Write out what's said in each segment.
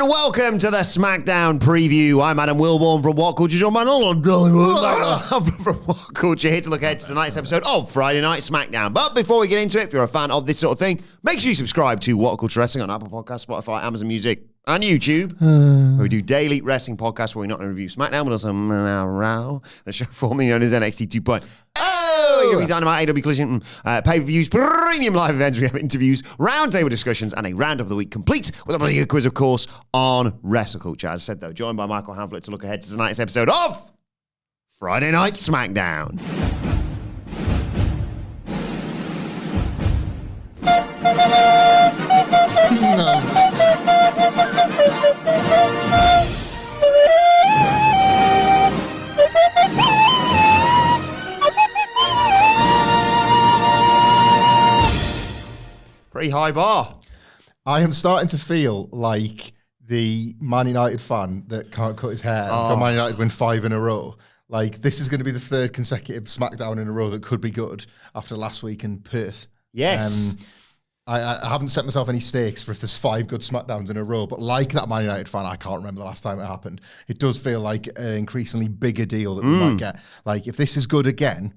And welcome to the SmackDown Preview. I'm Adam Wilbourn from WhatCulture from WhatCulture, here to look ahead to tonight's episode of Friday Night SmackDown. But before we get into it, if you're a fan of this sort of thing, make sure you subscribe to WhatCulture Wrestling on Apple Podcasts, Spotify, Amazon Music, and YouTube, where we do daily wrestling podcasts where we not only review SmackDown, but also the show formerly known as NXT 2.0. You'll be Dynamite, AW Collision, pay-per-views, premium live events. We have interviews, roundtable discussions, and a round of the week complete with a bloody good quiz, of course, on WrestleCulture. As I said, though, joined by Michael Hamflett to look ahead to tonight's episode of Friday Night SmackDown. Pretty high bar. I am starting to feel like the Man United fan that can't cut his hair until Man United win 5 in a row. Like, this is going to be the third consecutive SmackDown in a row that could be good after last week in Perth. Yes. I haven't set myself any stakes for if there's 5 good SmackDowns in a row, but like that Man United fan, I can't remember the last time it happened. It does feel like an increasingly bigger deal that we might get. Like, if this is good again,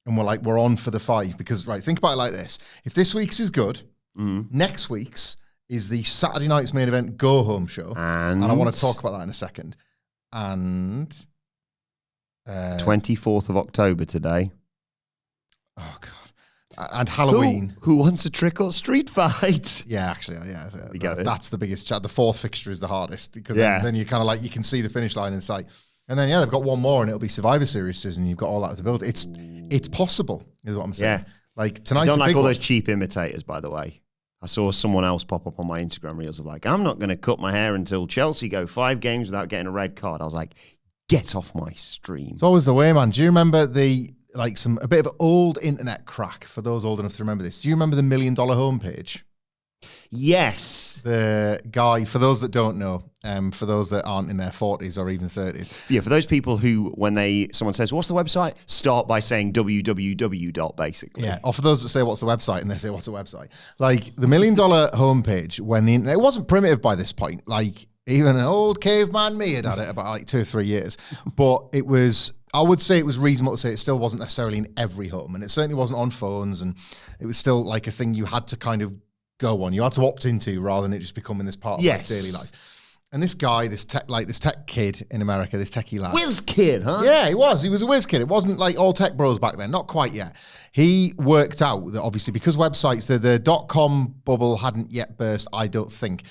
and we're on for the 5, because, right, think about it like this. If this week's is good, next week's is the Saturday night's main event go-home show. And I want to talk about that in a second. And 24th of October today. Oh, God. And Halloween. Who wants a trick or street fight? Yeah, actually, yeah. That's the biggest chat. The 4th fixture is the hardest, because then you kind of like, you can see the finish line in sight. And then, they've got one more, and it'll be Survivor Series season. You've got all that to build. It's possible, is what I'm saying. Yeah. Like, tonight's I don't like all those cheap imitators, by the way. I saw someone else pop up on my Instagram reels of like, I'm not going to cut my hair until Chelsea go 5 games without getting a red card. I was like, get off my stream. It's always the way, man. Do you remember a bit of old internet crack, for those old enough to remember this? Do you remember the $1 Million homepage? Yes. The guy, for those that don't know, for those that aren't in their 40s or even 30s. Yeah, for those people who, when someone says, what's the website? Start by saying www. Basically. Yeah, or for those that say, what's the website? And they say, what's the website? Like, the $1 Million homepage, when the internet, it wasn't primitive by this point. Like, even an old caveman me had had it about like 2 or 3 years. But it was, I would say it was reasonable to say it still wasn't necessarily in every home. And it certainly wasn't on phones. And it was still like a thing you had to kind of go on. You had to opt into rather than it just becoming this part of like daily life. And this guy, this tech kid in America, this techie lad. Whiz kid, huh? Yeah, he was. He was a whiz kid. It wasn't like all tech bros back then. Not quite yet. He worked out that obviously because websites, the .com bubble hadn't yet burst, I don't think.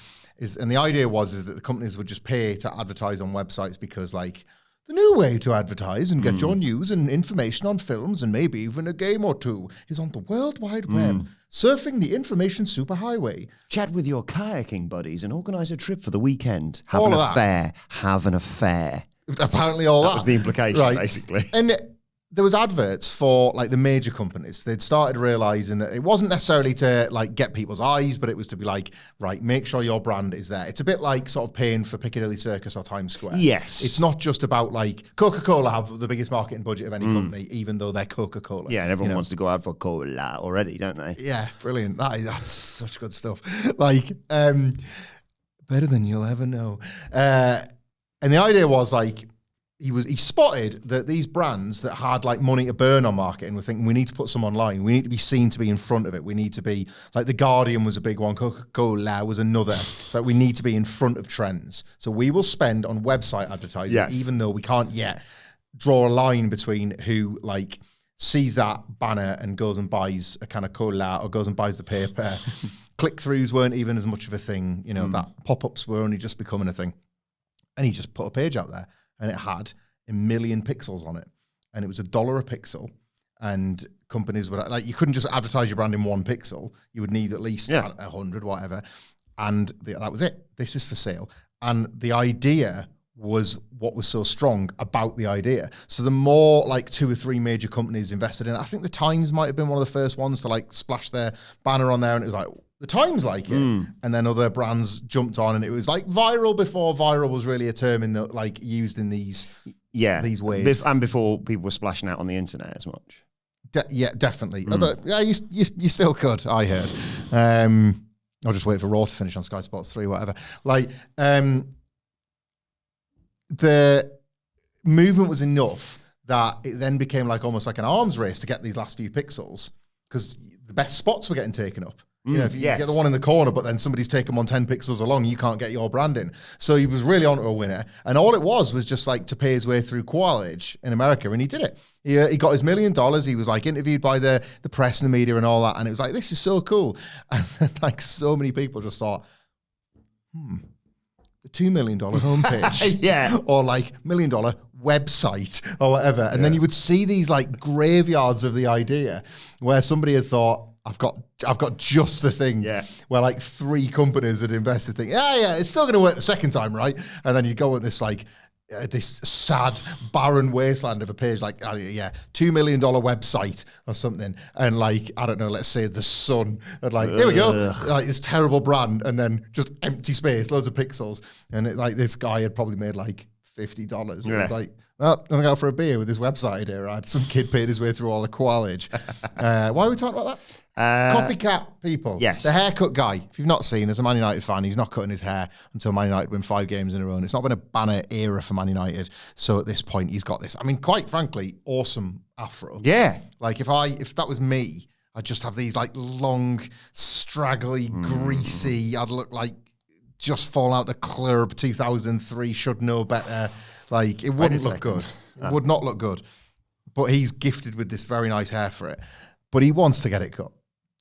And the idea was that the companies would just pay to advertise on websites because like the new way to advertise and get your news and information on films and maybe even a game or two is on the World Wide Web, surfing the information superhighway. Chat with your kayaking buddies and organise a trip for the weekend. Have All an of that. affair. Have an affair. Apparently all that. That was the implication, basically. And there was adverts for like the major companies. They'd started realizing that it wasn't necessarily to like get people's eyes, but it was to be like, right, make sure your brand is there. It's a bit like sort of paying for Piccadilly Circus or Times Square. Yes. It's not just about like Coca-Cola have the biggest marketing budget of any company, even though they're Coca-Cola. Yeah, and everyone wants to go out for cola already, don't they? Yeah, brilliant. That's such good stuff. Like, better than you'll ever know. And the idea was like, he spotted that these brands that had like money to burn on marketing were thinking, we need to put some online. We need to be seen to be in front of it. We need to be like The Guardian was a big one. Coca-Cola was another. So we need to be in front of trends. So we will spend on website advertising, even though we can't yet draw a line between who like sees that banner and goes and buys a can of cola or goes and buys the paper. Click-throughs weren't even as much of a thing. You know, that pop-ups were only just becoming a thing. And he just put a page out there. And it had 1 million pixels on it. And it was $1 a pixel. And companies would, like, you couldn't just advertise your brand in 1 pixel. You would need at least 100, whatever. And that was it. This is for sale. And the idea was what was so strong about the idea. So the more like 2 or 3 major companies invested in it, I think the Times might have been one of the first ones to like splash their banner on there. And it was like, the Times like it. And then other brands jumped on and it was like viral before viral was really a term in the, like used in these ways. And before people were splashing out on the internet as much. Yeah, definitely. You still could, I heard. I'll just wait for Raw to finish on Sky Sports 3, whatever. Like, the movement was enough that it then became like almost like an arms race to get these last few pixels because the best spots were getting taken up. You know, if you get the one in the corner, but then somebody's taken one 10 pixels along, you can't get your branding. So he was really onto a winner. And all it was just like to pay his way through college in America. And he did it. He got his $1 million. He was like interviewed by the press and the media and all that. And it was like, this is so cool. And then, like so many people just thought, the $2 million homepage. Yeah. Or like $1 million website or whatever. And then you would see these like graveyards of the idea where somebody had thought, I've got just the thing. Yeah. Where like 3 companies had invested, think, it's still going to work the second time, right? And then you go at this like this sad, barren wasteland of a page, like $2 million website or something, and like I don't know, let's say The Sun, and like here we go, like this terrible brand, and then just empty space, loads of pixels, and like this guy had probably made like $50. It was like, well, I'm going to go for a beer with this website idea, right? Some kid paid his way through all the college. Why are we talking about that? Copycat people. Yes. The haircut guy. If you've not seen, as a Man United fan, he's not cutting his hair until Man United win 5 games in a row. And it's not been a banner era for Man United. So at this point, he's got this, I mean, quite frankly, awesome afro. Yeah. Like if that was me, I'd just have these like long, straggly, greasy, I'd look like just fall out the club 2003, should know better. Like it wouldn't look good. It would not look good. But he's gifted with this very nice hair for it. But he wants to get it cut.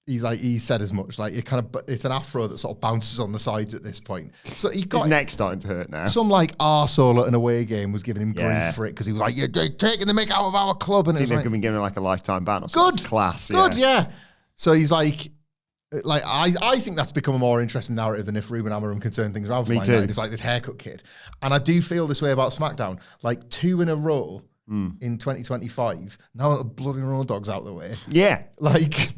He said as much. Like it's an afro that sort of bounces on the sides at this point. So he got his neck's starting to hurt now. Some like arsehole at an away game was giving him grief for it because he was like, "You're taking the mick out of our club," and it's like, been given like a lifetime ban or something. Good Class. Good, yeah. So he's like I think that's become a more interesting narrative than if Ruben Amorim can turn things around for Me Man too. United. It's like this haircut kid, and I do feel this way about SmackDown. Like 2 in a row in 2025. Now that the bloody Raw dog's out the way. Yeah. Like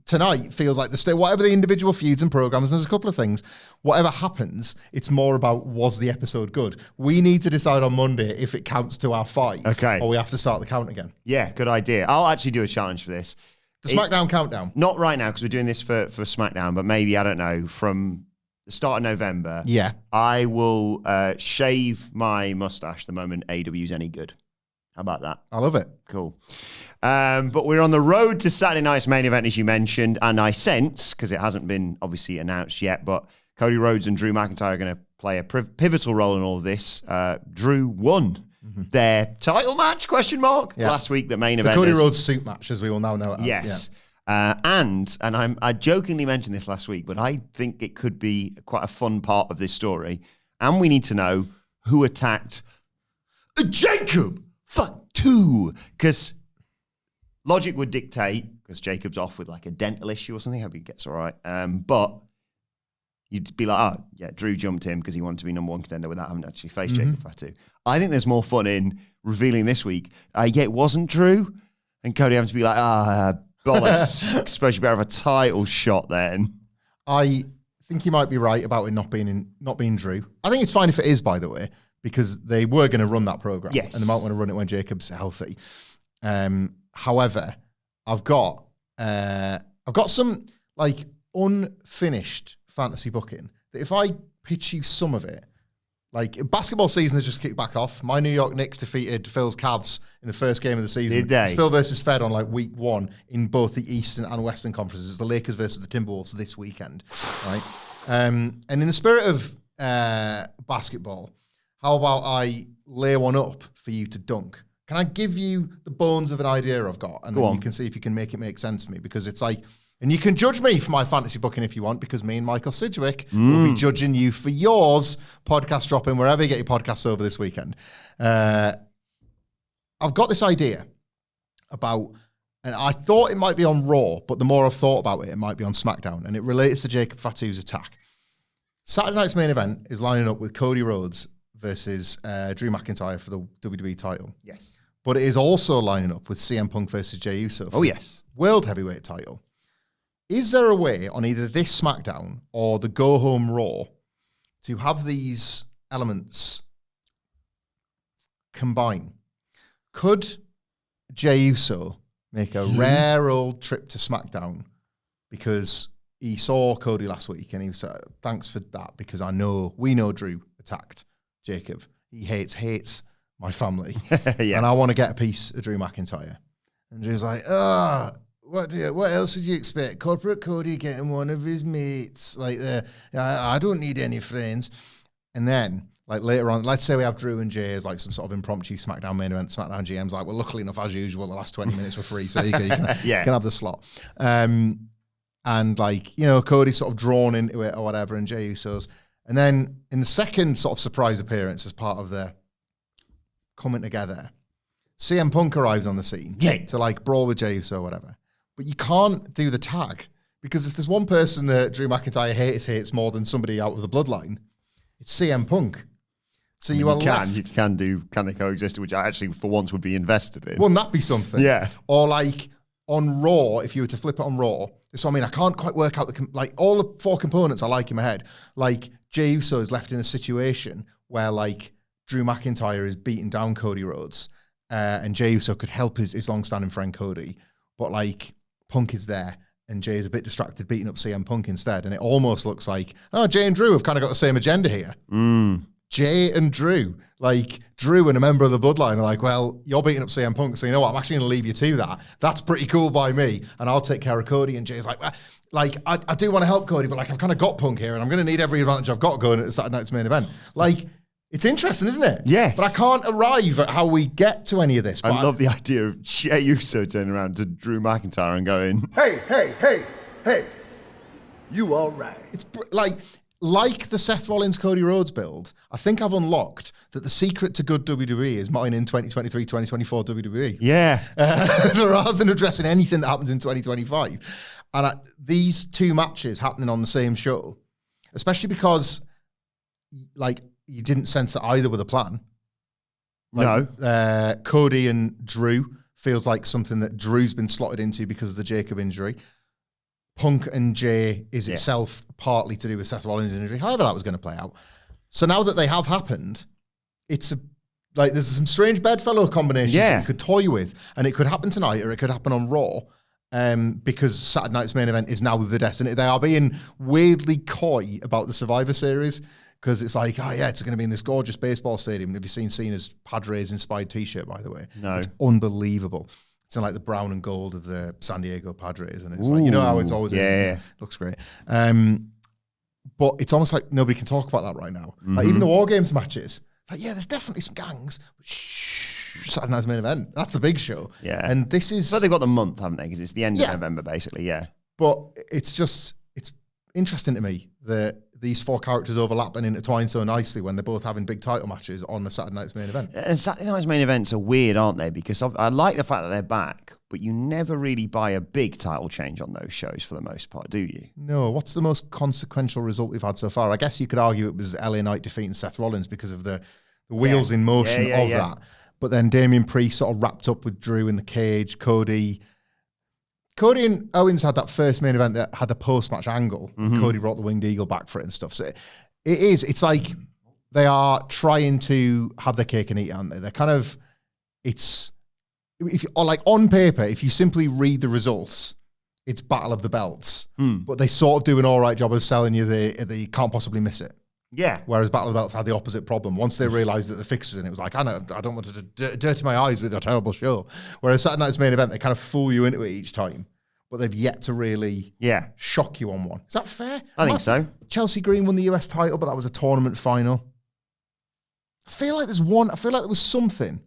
tonight feels like whatever the individual feuds and programs, there's a couple of things. Whatever happens, it's more about was the episode good. We need to decide on Monday if it counts to our 5. Okay. Or we have to start the count again. Yeah, good idea. I'll actually do a challenge for this. The SmackDown countdown. Not right now because we're doing this for SmackDown, but maybe, I don't know, from the start of November. Yeah. I will shave my mustache the moment AEW's any good. How about that? I love it. Cool. But we're on the road to Saturday night's main event, as you mentioned, and I sense, because it hasn't been obviously announced yet, but Cody Rhodes and Drew McIntyre are going to play a pivotal role in all of this. Drew won their title match, last week, the main event. The Cody Rhodes suit match, as we all now know it as. Yes. Yeah. And I jokingly mentioned this last week, but I think it could be quite a fun part of this story. And we need to know who attacked Jacob Fatu, because logic would dictate, because Jacob's off with like a dental issue or something, hope he gets all right. But you'd be like, oh, yeah, Drew jumped him because he wanted to be number 1 contender without having to actually face Jacob Fatu. I think there's more fun in revealing this week, it wasn't Drew, and Cody having to be like, bollocks, I suppose you better have a title shot then. I think he might be right about it not being Drew. I think it's fine if it is, by the way, because they were going to run that program, and they might want to run it when Jacob's healthy. However, I've got some like unfinished fantasy booking that if I pitch you some of it, like basketball season has just kicked back off. My New York Knicks defeated Phil's Cavs in the first game of the season. Did they? It's Phil versus Fed on like week 1 in both the Eastern and Western conferences. It's the Lakers versus the Timberwolves this weekend, right? And in the spirit of basketball, how about I lay one up for you to dunk? Can I give you the bones of an idea I've got? And then you can see if you can make it make sense to me. Because it's like, and you can judge me for my fantasy booking if you want, because me and Michael Sidgwick will be judging you for yours. Podcast dropping wherever you get your podcasts over this weekend. I've got this idea about, and I thought it might be on Raw, but the more I've thought about it, it might be on SmackDown. And it relates to Jacob Fatu's attack. Saturday night's main event is lining up with Cody Rhodes versus Drew McIntyre for the WWE title. Yes. But it is also lining up with CM Punk versus Jey Uso for the World Heavyweight title. Is there a way on either this SmackDown or the Go Home Raw to have these elements combine? Could Jey Uso make a rare old trip to SmackDown because he saw Cody last week and he said, thanks for that, because we know Drew attacked Jacob. He hates my family. Yeah. And I want to get a piece of Drew McIntyre. And Drew's like, what else would you expect? Corporate Cody getting one of his mates. Like, I don't need any friends. And then, like, later on, let's say we have Drew and Jay as like some sort of impromptu SmackDown main event. SmackDown GM's like, well, luckily enough, as usual, the last 20 minutes were free, so you can have the slot. And like, you know, Cody's sort of drawn into it or whatever, and Jey Uso's. And then in the second sort of surprise appearance as part of the coming together, CM Punk arrives on the scene to like brawl with Jey Uso or whatever. But you can't do the tag, because if there's one person that Drew McIntyre hates more than somebody out of the bloodline, it's CM Punk. So you can they coexist, which I actually for once would be invested in. Wouldn't that be something? Yeah. Or like on Raw, if you were to flip it on Raw, this is what I mean. I can't quite work out like all the four components I like in my head. Like Jey Uso is left in a situation where like Drew McIntyre is beating down Cody Rhodes, and Jey Uso could help his long-standing friend Cody, but like Punk is there and Jay is a bit distracted beating up CM Punk instead, and it almost looks like, oh, Jay and Drew have kind of got the same agenda here. Jay and Drew, like Drew and a member of the bloodline are like, well, you're beating up CM Punk, so you know what, I'm actually going to leave you to that. That's pretty cool by me, and I'll take care of Cody. And Jay's like, I do want to help Cody, but like I've kind of got Punk here, and I'm going to need every advantage I've got going at the Saturday Night's Main Event. Like, it's interesting, isn't it? Yes. But I can't arrive at how we get to any of this. I love the idea of Jey Uso turning around to Drew McIntyre and going, Hey, you all right? It's like the Seth Rollins Cody Rhodes build. I think I've unlocked that the secret to good WWE is mining 2023, 2024 WWE. yeah. Rather than addressing anything that happens in 2025. And these two matches happening on the same show, especially because you didn't sense that either were the plan. No. Cody and Drew feels like something that Drew's been slotted into because of the Jacob injury. Punk and Jay is itself partly to do with Seth Rollins' injury, however that was going to play out. So now that they have happened, there's some strange bedfellow combinations that you could toy with, and it could happen tonight or it could happen on Raw, because Saturday Night's Main Event is now the destiny. They are being weirdly coy about the Survivor Series, because it's like, oh yeah, it's going to be in this gorgeous baseball stadium. Have you seen Cena's Padres-inspired T-shirt, by the way? No. It's unbelievable. It's in like the brown and gold of the San Diego Padres, and it's like, you know how it's always looks great. But it's almost like nobody can talk about that right now. Like even the WarGames matches, like there's definitely some gangs. But Saturday Night's Main Event, that's the big show. Yeah, and this is. But they've got the month, haven't they? Because it's the end of November, basically. Yeah. But it's interesting to me that these four characters overlap and intertwine so nicely when they're both having big title matches on the Saturday Night's Main Event. And Saturday Night's Main Events are weird, aren't they? Because I like the fact that they're back, but you never really buy a big title change on those shows for the most part, do you? No. What's the most consequential result we've had so far? I guess you could argue it was LA Knight defeating Seth Rollins because of the wheels in motion of that. But then Damian Priest sort of wrapped up with Drew in the cage. Cody and Owens had that first main event that had the post-match angle. Cody brought the Winged Eagle back for it and stuff. So it's like they are trying to have their cake and eat it, aren't they? They're kind of, on paper, if you simply read the results, it's Battle of the Belts. But they sort of do an all right job of selling you the can't possibly miss it. Yeah. Whereas Battle of the Belts had the opposite problem. Once they realised that the fixtures in it was like, I don't want to dirty my eyes with a terrible show. Whereas Saturday Night's Main Event, they kind of fool you into it each time. But they've yet to really shock you on one. Is that fair? I think so. Chelsea Green won the US title, but that was a tournament final. I feel like there was something.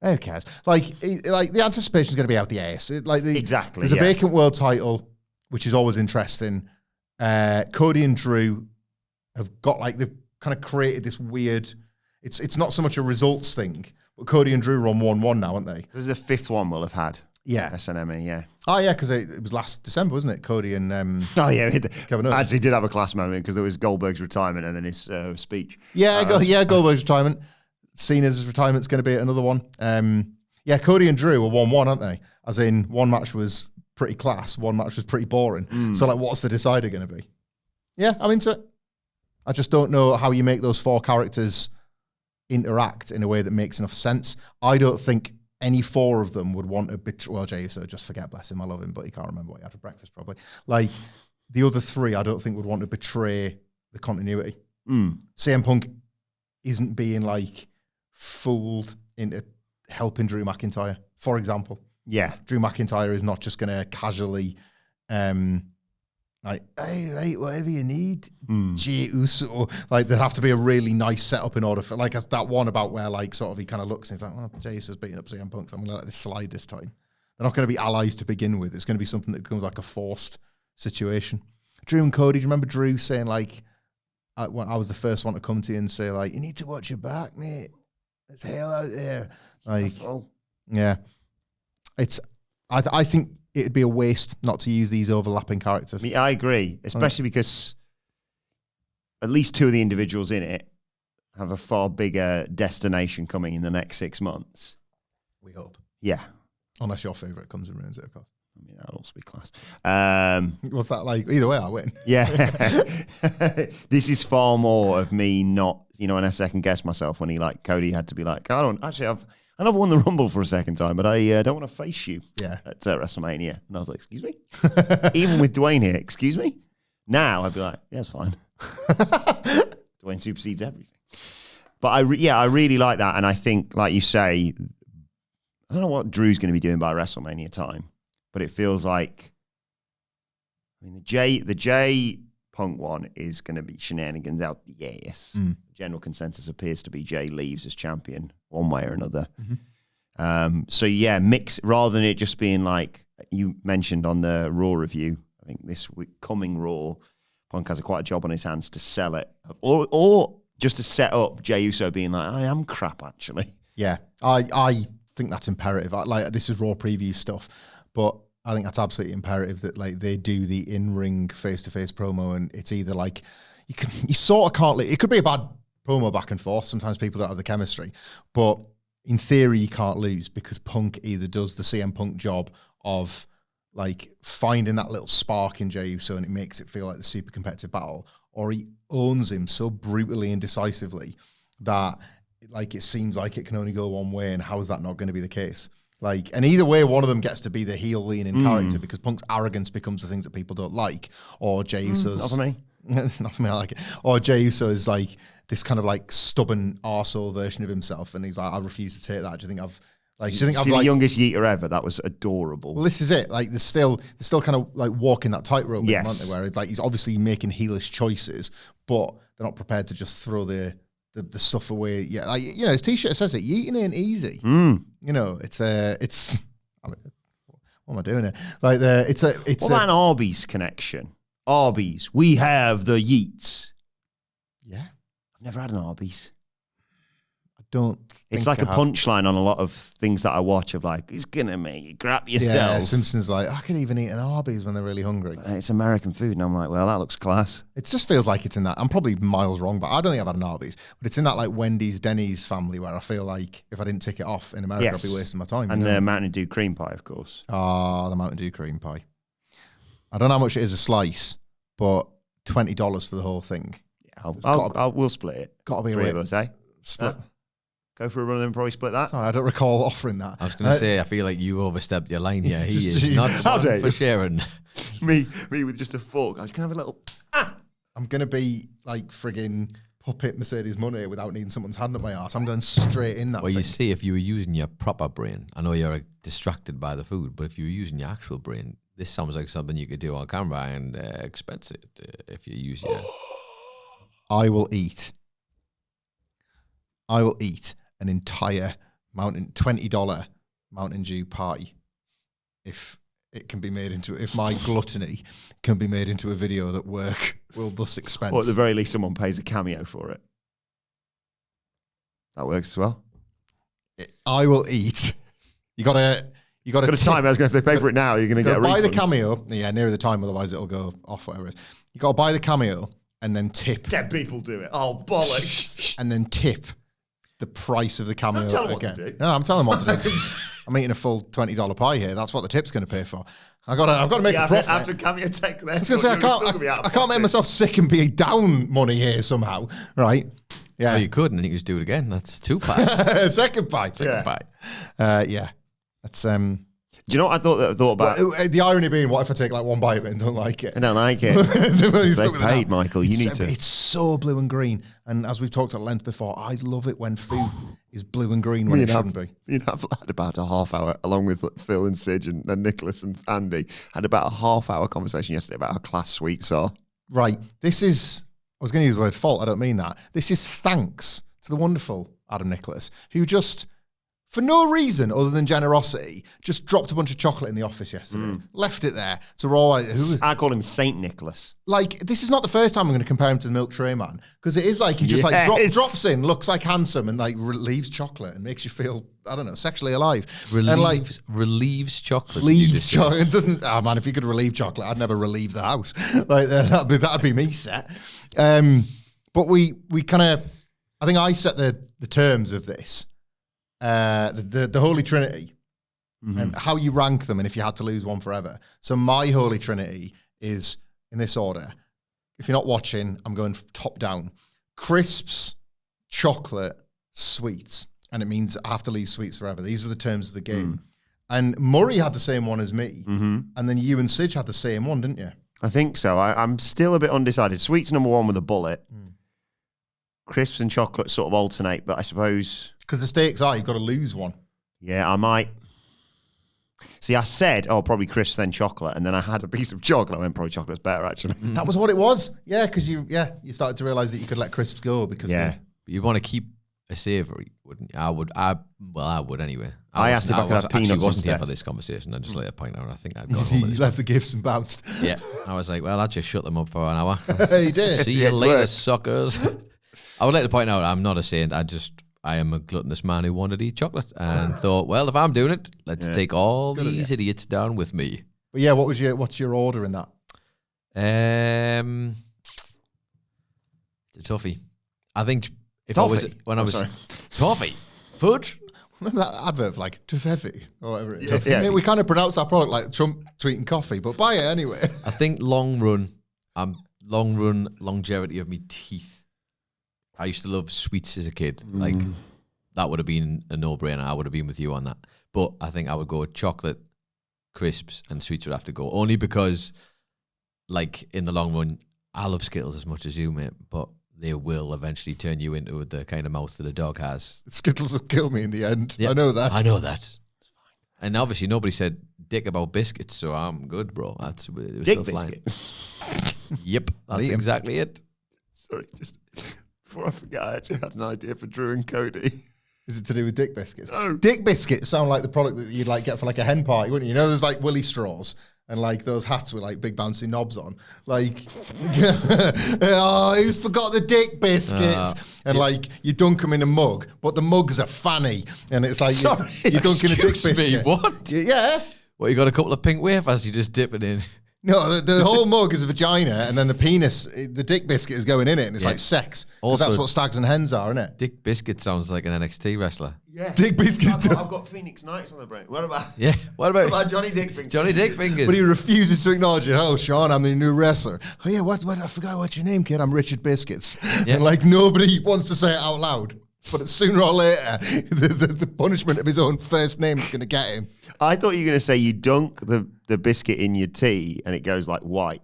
Who cares? Like the anticipation is going to be out the ass. Exactly. There's a vacant world title, which is always interesting. Cody and Drew have got they've kind of created this weird. It's not so much a results thing, but Cody and Drew are on 1-1 now, aren't they? This is the fifth one we'll have had. Yeah. SNME, yeah. Oh, yeah, because it was last December, wasn't it? Cody and Kevin Owens. Actually did have a class moment because there was Goldberg's retirement and then his speech. Goldberg's retirement. Cena's retirement's going to be another one. Cody and Drew are 1-1, aren't they? As in, one match was pretty class, one match was pretty boring. So, what's the decider going to be? Yeah, I'm into it. I just don't know how you make those four characters interact in a way that makes enough sense. I don't think any four of them would want a bit. Well, Jey Uso, just forget, bless him, I love him, but he can't remember what he had for breakfast probably. the other three, I don't think would want to betray the continuity. CM Punk isn't being like fooled into helping Drew McIntyre, for example. Yeah. Drew McIntyre is not just going to casually, like, hey, right, whatever you need, Jey Uso. Like, there'd have to be a really nice setup in order for, like, that one about where, like, sort of he kind of looks and he's like, well, Jey Uso's beating up CM Punk, so I'm going to let this slide this time. They're not going to be allies to begin with. It's going to be something that becomes like a forced situation. Drew and Cody, do you remember Drew saying, like, I was the first one to come to you and say, like, you need to watch your back, mate. There's hell out there. Like, yeah. I think it'd be a waste not to use these overlapping characters. I agree, especially because at least two of the individuals in it have a far bigger destination coming in the next 6 months. We hope. Yeah. Unless your favourite comes and ruins it, of course. I mean, that'll also be class. What's that like? Either way, I win. Yeah. This is far more of me not, and I second guess myself when Cody had to be like, I never won the Rumble for a second time, but I don't want to face you at WrestleMania. And I was like, excuse me? Even with Dwayne here, excuse me? Now I'd be like, yeah, it's fine. Dwayne supersedes everything. But I really like that. And I think, like you say, I don't know what Drew's going to be doing by WrestleMania time, but it feels like, the Jay Punk one is going to be shenanigans out the ass. General consensus appears to be Jay leaves as champion one way or another. So yeah, mix rather than it just being like you mentioned on the Raw review. I think this week coming Raw, Punk has quite a job on his hands to sell it, or just to set up Jey Uso being like, I am crap actually. Yeah, I think that's imperative. This is Raw preview stuff, but I think that's absolutely imperative that they do the in-ring face-to-face promo, and it's either like you sort of can't. It could be a bad promo back and forth. Sometimes people don't have the chemistry, but in theory you can't lose because Punk either does the CM Punk job of like finding that little spark in Jey Uso and it makes it feel like the super competitive battle, or he owns him so brutally and decisively that it seems like it can only go one way, and how is that not going to be the case? And either way, one of them gets to be the heel leaning character because Punk's arrogance becomes the things that people don't like, or Jey Uso's... Not for me. Not for me, I like it. Or Jey Uso is this kind of stubborn arsehole version of himself, and he's like, I refuse to take that. Do you think I've... do you think I've the youngest yeeter ever? That was adorable. Well, this is it. They're still kind of walking that tightrope, aren't they? Where it's he's obviously making heelish choices, but they're not prepared to just throw the stuff away. Yeah, his T-shirt says it. Yeeting ain't easy. It's. What am I doing here? What about an Arby's connection? Arby's, we have the yeets. Yeah, I've never had an Arby's. Don't. It's like a punchline on a lot of things that I watch of it's gonna make you crap yourself. Yeah, Simpsons I can even eat an Arby's when they're really hungry. But it's American food, and I'm like, well, that looks class. It just feels like it's in that. I'm probably miles wrong, but I don't think I've had an Arby's. But it's in that Wendy's, Denny's family where I feel like if I didn't tick it off in America, I'd be wasting my time. And the Mountain Dew cream pie, of course. The Mountain Dew cream pie. I don't know how much it is a slice, but $20 for the whole thing. Yeah, we'll split it. Got to be three a of us, eh? Split. Go for a run and probably split that. Sorry, I don't recall offering that. I was going to say, I feel like you overstepped your line here. He is not one for sharing. me with just a fork. I was going to have a little... I'm going to be frigging puppet Mercedes Money without needing someone's hand up my arse. I'm going straight in that Well, thing. you see, if you were using your proper brain, I know you're distracted by the food, but if you were using your actual brain, this sounds like something you could do on camera and expense it if you use your... I will eat an entire $20 Mountain Dew pie if it can be made into, if my gluttony can be made into a video that work will thus expense. Or at the very least, someone pays a cameo for it. That works as well. I will eat. You got to time. I was going to, if they pay for it now, you're going to get a refund. Buy the cameo. Yeah, nearer the time, otherwise it'll go off, whatever it is. You got to buy the cameo and then tip. 10 people do it. Oh, bollocks. And then tip the price of the cameo. Don't tell them what to do. No, I'm telling them what to do. I'm eating a full $20 pie here. That's what the tip's going to pay for. I've got to make a profit. After cameo tech, then. I was going to say, I can't make myself sick and be down money here somehow, right? Yeah. Oh, you could, and then you can just do it again. That's 2 pies. Second pie. Second pie. Yeah. That's Do you know what I thought about? Well, the irony being, what if I take like one bite of it and don't like it? I don't like it. They paid, Michael. You need to. It's so blue and green. And as we've talked at length before, I love it when food is blue and green when it shouldn't be. You know, I've had about a half hour, along with Phil and Sidge and Nicholas and Andy, had about a half-hour conversation yesterday about how class sweets are. Right. This is, I was going to use the word fault. I don't mean that. This is thanks to the wonderful Adam Nicholas, who just, for no reason other than generosity, just dropped a bunch of chocolate in the office yesterday. Left it there to roll. I call him Saint Nicholas. Like, this is not the first time I'm going to compare him to the milk tray man, because it is like he just drops in, looks like handsome, and like relieves chocolate and makes you feel, I don't know, sexually alive. Relieves chocolate. Leaves chocolate. It doesn't. Oh man, if you could relieve chocolate, I'd never relieve the house. Like that'd be me set. But we kind of, I think I set the terms of this. The Holy Trinity and how you rank them, and if you had to lose one forever. So my Holy Trinity is in this order. If you're not watching, I'm going top down: crisps, chocolate, sweets, and it means I have to leave sweets forever. These are the terms of the game. And Murray had the same one as me, and then you and Sidge had the same one, didn't you? I think so. I'm still a bit undecided. Sweets number one with a bullet. Crisps and chocolate sort of alternate, but I suppose... Because the stakes are, you've got to lose one. Yeah, I might. See, I said, probably crisps, then chocolate, and then I had a piece of chocolate. I went, probably chocolate's better, actually. That was what it was. Yeah, because you started to realise that you could let crisps go because... Yeah. You'd want to keep a savoury, wouldn't you? I would anyway. I asked if I could have peanuts I wasn't instead. here for this conversation. I just let it point out. I think I'd gone over You this. left the gifts and bounced. Yeah. I was like, well, I just shut them up for an hour. You did. See you later, suckers. I would like to point out I'm not a saint. I am a gluttonous man who wanted to eat chocolate and thought, well, if I'm doing it, let's take all these idiots down with me. But yeah, what's your order in that? It's a toughie. I think if Toffee? I was toffee, fudge. Remember that advert for like Tuffefi or whatever it is? Yeah. We kind of pronounce our product like Trump tweeting coffee, but buy it anyway. I think long run longevity of me teeth. I used to love sweets as a kid. Like, that would have been a no-brainer. I would have been with you on that. But I think I would go chocolate, crisps, and sweets would have to go. Only because, like, in the long run, I love Skittles as much as you, mate, but they will eventually turn you into the kind of mouth that a dog has. Skittles will kill me in the end. Yeah, I know that. I know that. It's fine. And obviously, nobody said dick about biscuits, so I'm good, bro. It was Dick still flying. biscuits. Yep, that's exactly it. Sorry, just before I forget, I actually had an idea for Drew and Cody. Is it to do with dick biscuits? No. Dick biscuits sound like the product that you'd like get for like a hen party, wouldn't you? You know, there's like willy straws and like those hats with like big bouncy knobs on. Like, who's forgot the dick biscuits? And like you dunk them in a mug, but the mug's a fanny, and it's like you're dunking a dick Excuse biscuit. me, what? Yeah. What, you got a couple of pink wafers, you just dip it in? No, the whole mug is a vagina, and then the penis, the dick biscuit is going in it, and it's like sex. 'Cause Also- that's what stags and hens are, isn't it? Dick Biscuit sounds like an NXT wrestler. Yeah. Dick biscuits. I've got Phoenix Knights on the brain. What about Yeah. What about Johnny Dick Fingers? Johnny Dick Fingers? But he refuses to acknowledge it. Oh, Sean, I'm the new wrestler. Oh, yeah, what? I forgot what's your name, kid. I'm Richard Biscuits. Yeah. And like nobody wants to say it out loud. But sooner or later, the punishment of his own first name is going to get him. I thought you were going to say you dunk the biscuit in your tea and it goes like white.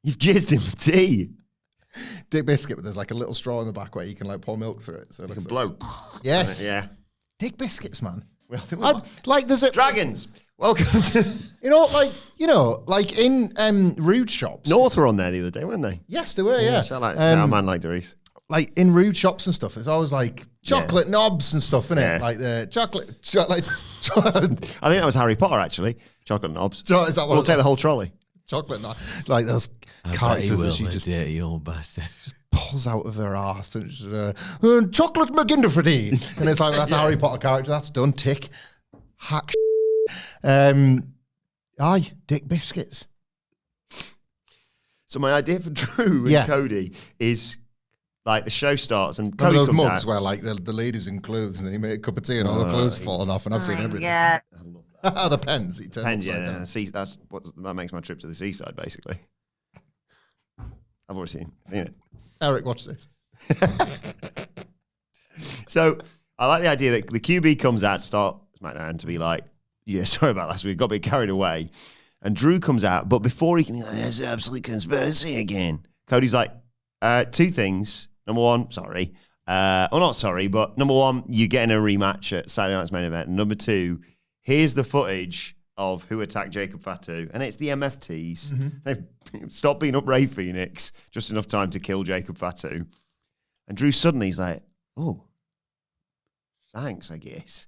You've jizzed in the tea. Dick biscuit, but there's like a little straw in the back where you can like pour milk through it. So Like a blow. Yes. Yeah. Dick biscuits, man. Well, I think Like there's a Dragons. Welcome to... like in rude shops. North were on there the other day, weren't they? Yes, they were, yeah. Our man like Doris. Like in rude shops and stuff, it's always like chocolate knobs and stuff, isn't Yeah. it? Like the chocolate. I think that was Harry Potter, actually. Chocolate knobs. Is that what We'll it's take the like? whole trolley. Chocolate knob. Like those characters that she just dirty old bastard. pulls out of her arse and she's, chocolate McGinderford. And it's like, that's a Harry Potter character. That's done. Tick. Hack. Aye, Dick Biscuits. So my idea for Drew and Cody is like the show starts and Remember Cody those comes mugs out. where like the lady's in clothes and he made a cup of tea and all the clothes falling off and I've seen everything. Yeah. The pens. He turns Pens, upside yeah, down. that's what that makes my trip to the seaside, basically. I've already seen it. Eric, watch this. So I like the idea that the QB comes out to start SmackDown to be like, yeah, sorry about last week, got a bit carried away. And Drew comes out, but before he can be like, there's an absolute conspiracy again. Cody's like, two things. Number one, sorry. Not sorry, but number one, you're getting a rematch at Saturday Night's Main Event. And number two, here's the footage of who attacked Jacob Fatu. And it's the MFTs. Mm-hmm. They've stopped being up Ray Phoenix just enough time to kill Jacob Fatu. And Drew suddenly is like, oh, thanks, I guess.